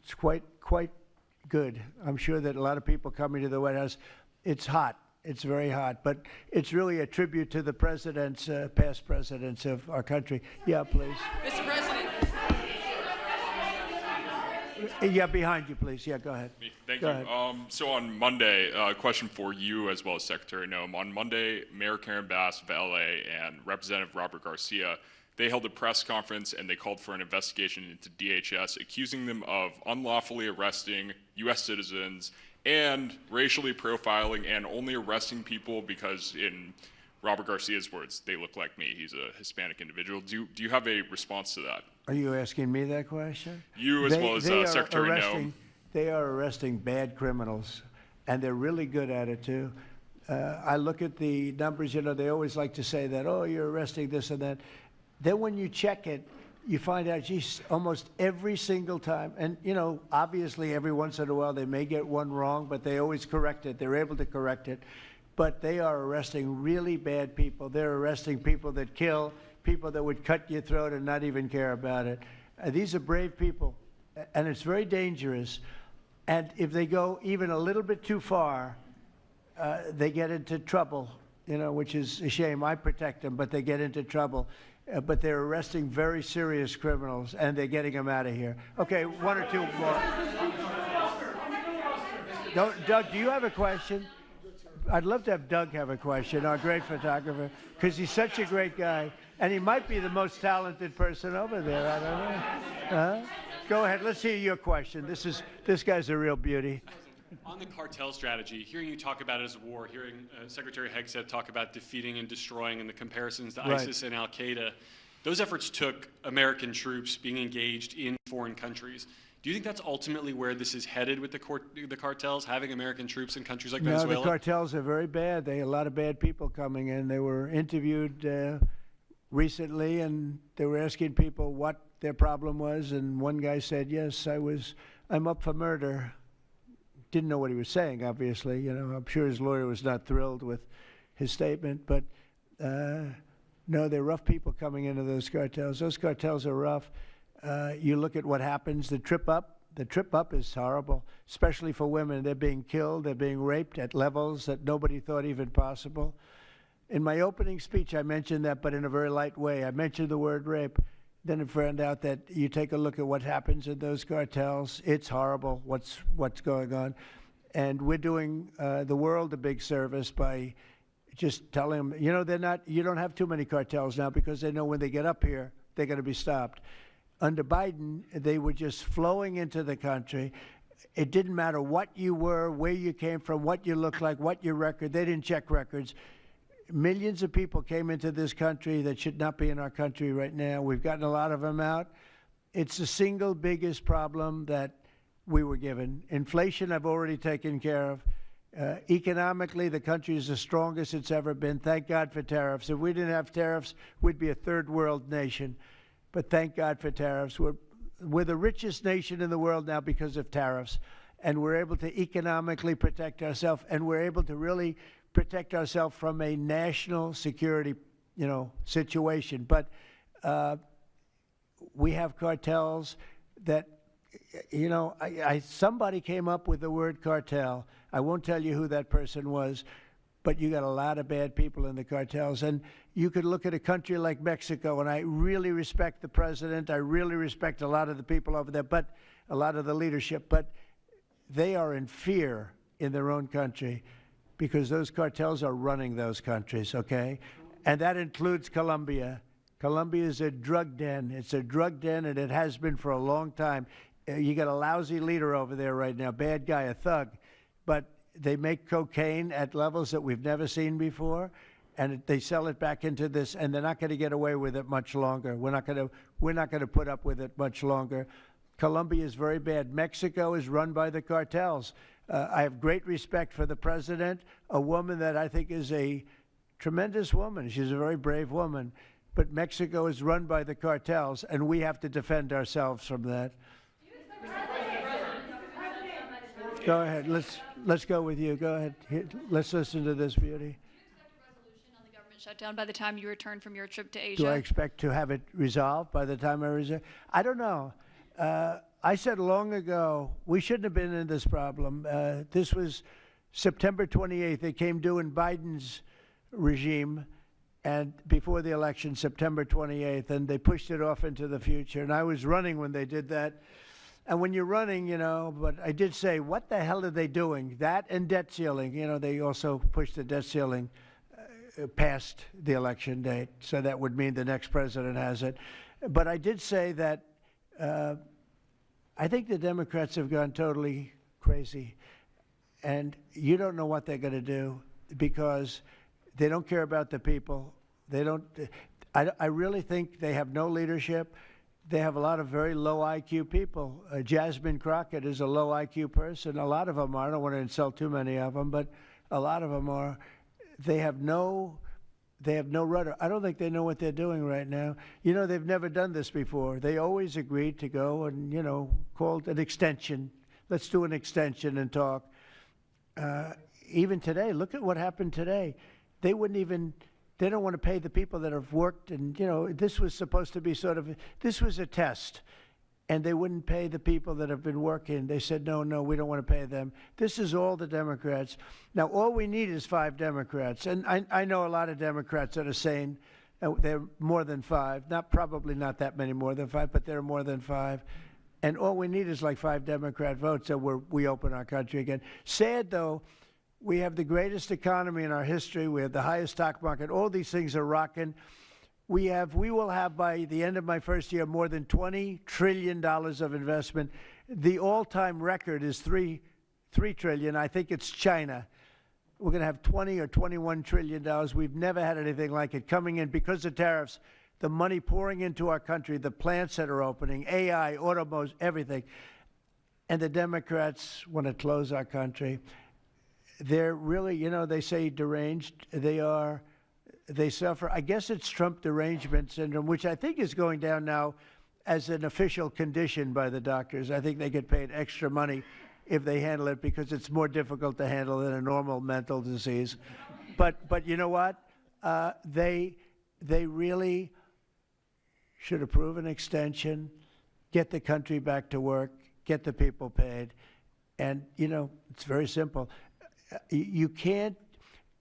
B: It's quite good. I'm sure that a lot of people coming to the White House, it's hot. It's very hot, but it's really a tribute to the presidents, past presidents of our country. Yeah, please.
G: Mr. President.
B: Yeah, behind you, please. Yeah, go ahead.
D: Thank you. So on Monday, a question for you as well as Secretary Noem. On Monday, Mayor Karen Bass of LA and Representative Robert Garcia, they held a press conference and they called for an investigation into DHS, accusing them of unlawfully arresting U.S. citizens and racially profiling and only arresting people because, in Robert Garcia's words, they look like me. He's a Hispanic individual. Do you have a response to that?
B: Are you asking me that question?
D: You as well as Secretary Noem.
B: They are arresting bad criminals, and they're really good at it, too. I look at the numbers, they always like to say that, oh, you're arresting this and that. Then when you check it, you find out, geez, almost every single time, and, obviously every once in a while they may get one wrong, but they always correct it. They're able to correct it. But they are arresting really bad people. They're arresting people that kill, people that would cut your throat and not even care about it. These are brave people, and it's very dangerous. And if they go even a little bit too far, they get into trouble, which is a shame. I protect them, but they get into trouble. But they're arresting very serious criminals, and they're getting them out of here. Okay, one or two more. Doug, do you have a question? I'd love to have Doug have a question, our great photographer, because he's such a great guy, and he might be the most talented person over there. I don't know. Go ahead. Let's hear your question. This guy's a real beauty.
H: On the cartel strategy, hearing you talk about it as a war, hearing Secretary Hegseth talk about defeating and destroying and the comparisons to ISIS and Al-Qaeda, those efforts took American troops being engaged in foreign countries. Do you think that's ultimately where this is headed with the cartels, having American troops in countries like Venezuela?
B: No, the cartels are very bad. They had a lot of bad people coming in. They were interviewed recently, and they were asking people what their problem was, and one guy said, yes, I'm up for murder. Didn't know what he was saying, obviously. You know, I'm sure his lawyer was not thrilled with his statement, but no, they're rough people coming into those cartels. Those cartels are rough. You look at what happens, the trip up is horrible, especially for women. They're being killed, they're being raped at levels that nobody thought even possible. In my opening speech, I mentioned that, but in a very light way. I mentioned the word rape. Then I found out that you take a look at what happens in those cartels. It's horrible what's going on. And we're doing the world a big service by just telling them, you know, you don't have too many cartels now because they know when they get up here, they're going to be stopped. Under Biden, they were just flowing into the country. It didn't matter what you were, where you came from, what you looked like, what your record. They didn't check records. Millions of people came into this country that should not be in our country right now. We've gotten a lot of them out. It's the single biggest problem that we were given. Inflation, I've already taken care of. Economically, the country is the strongest it's ever been. Thank God for tariffs. If we didn't have tariffs, we'd be a third world nation. But thank God for tariffs. We're the richest nation in the world now because of tariffs. And we're able to economically protect ourselves, and we're able to really protect ourselves from a national security, situation. But we have cartels that, somebody came up with the word cartel. I won't tell you who that person was, but you got a lot of bad people in the cartels. And you could look at a country like Mexico, and I really respect the president. I really respect a lot of the people over there, but a lot of the leadership. But they are in fear in their own country because those cartels are running those countries, okay? And that includes Colombia. Colombia is a drug den. It's a drug den, and it has been for a long time. You got a lousy leader over there right now, bad guy, a thug. But they make cocaine at levels that we've never seen before, and they sell it back into this, and they're not going to get away with it much longer. We're not going to put up with it much longer. Colombia is very bad. Mexico is run by the cartels. I have great respect for the president, a woman that I think is a tremendous woman. She's a very brave woman. But Mexico is run by the cartels, and we have to defend ourselves from that. Go ahead. Let's go with you. Go ahead. Let's listen to this beauty.
P: Shutdown by the time you return from your trip to Asia?
B: Do I expect to have it resolved by the time I return? I don't know. I said long ago we shouldn't have been in this problem. This was September 28th. It came due in Biden's regime, and before the election, September 28th, and they pushed it off into the future. And I was running when they did that. And when you're running, but I did say, what the hell are they doing? That and debt ceiling. They also pushed the debt ceiling past the election date, so that would mean the next president has it. But I did say that I think the Democrats have gone totally crazy, and you don't know what they're going to do because they don't care about the people. They don't. I really think they have no leadership. They have a lot of very low IQ people. Jasmine Crockett is a low IQ person. A lot of them are. I don't want to insult too many of them, but a lot of them are. They have no rudder. I don't think they know what they're doing right now. They've never done this before. They always agreed to go and, called an extension. Let's do an extension and talk. Even today, look at what happened today. They don't want to pay the people that have worked, and, this was supposed to be this was a test, and they wouldn't pay the people that have been working. They said, no, we don't want to pay them. This is all the Democrats. Now, all we need is 5 Democrats, and I know a lot of Democrats that are saying they're more than 5, probably not that many more than 5, but they're more than 5, and all we need is like 5 Democrat votes, so we open our country again. Sad, though. We have the greatest economy in our history. We have the highest stock market. All these things are rocking. We will have, by the end of my first year, more than $20 trillion of investment. The all-time record is $3 trillion. I think it's China. We're going to have $20 or $21 trillion. We've never had anything like it coming in because of tariffs. The money pouring into our country, the plants that are opening, AI, automobiles, everything. And the Democrats want to close our country. They're really, they say deranged. They are they suffer. I guess it's Trump derangement syndrome, which I think is going down now as an official condition by the doctors. I think they get paid extra money if they handle it because it's more difficult to handle than a normal mental disease. But you know what? They really should approve an extension, get the country back to work, get the people paid. And, you know, it's very simple. You can't,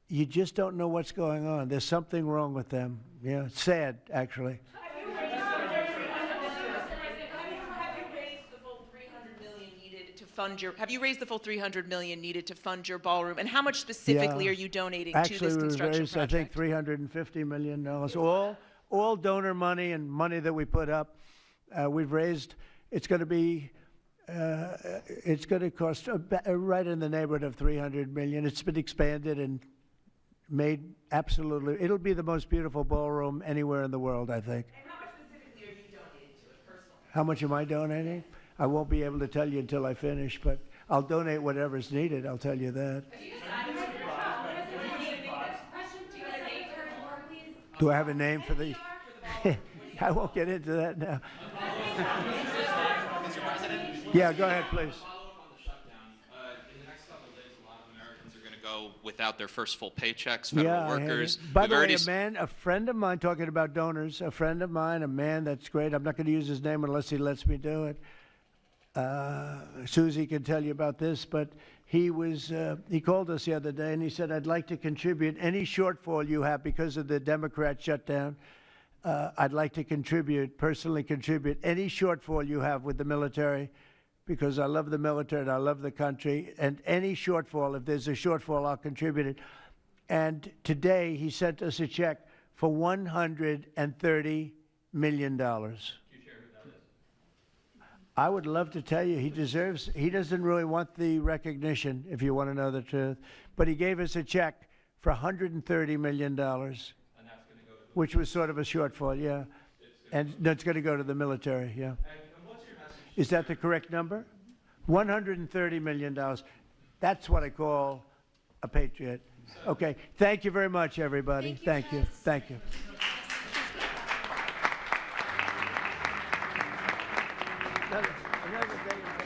B: you just don't know what's going on. There's something wrong with them. Yeah, it's sad, actually.
N: Have you raised the full $300 million needed to fund your? Have you raised the full $300 million needed to fund your ballroom? And how much specifically are you donating to this construction
B: project? Actually, I think $350 million. All donor money and money that we put up. We've raised. It's going to be. It's going to cost right in the neighborhood of $300 million. It's been expanded and made absolutely. It'll be the most beautiful ballroom anywhere in the world, I think.
N: And how much specifically are you donating to it personally?
B: How much am I donating? I won't be able to tell you until I finish, but I'll donate whatever's needed. I'll tell you that. Do I have a name for the? I won't get into that now.
F: Mr. President?
B: Yeah, go ahead, please.
F: Follow up on the shutdown. In the next couple of days, a lot of Americans are going to go without their first full paychecks. Federal workers.
B: By the way, a friend of mine, talking about donors, a friend of mine, a man that's great. I'm not going to use his name unless he lets me do it. Susie can tell you about this, but he called us the other day and he said, I'd like to contribute any shortfall you have because of the Democrat shutdown. I'd like to personally contribute any shortfall you have with the military because I love the military and I love the country. And any shortfall, if there's a shortfall, I'll contribute it. And today he sent us a check for $130 million. I would love to tell you he doesn't really want the recognition, if you want to know the truth. But he gave us a check for $130 million. Which was sort of a shortfall, yeah. And that's going to go to the military, yeah.
F: And what's your message?
B: Is that the correct number? $130 million. That's what I call a patriot. Okay. Thank you very much, everybody. Thank you. Thank you. Another day.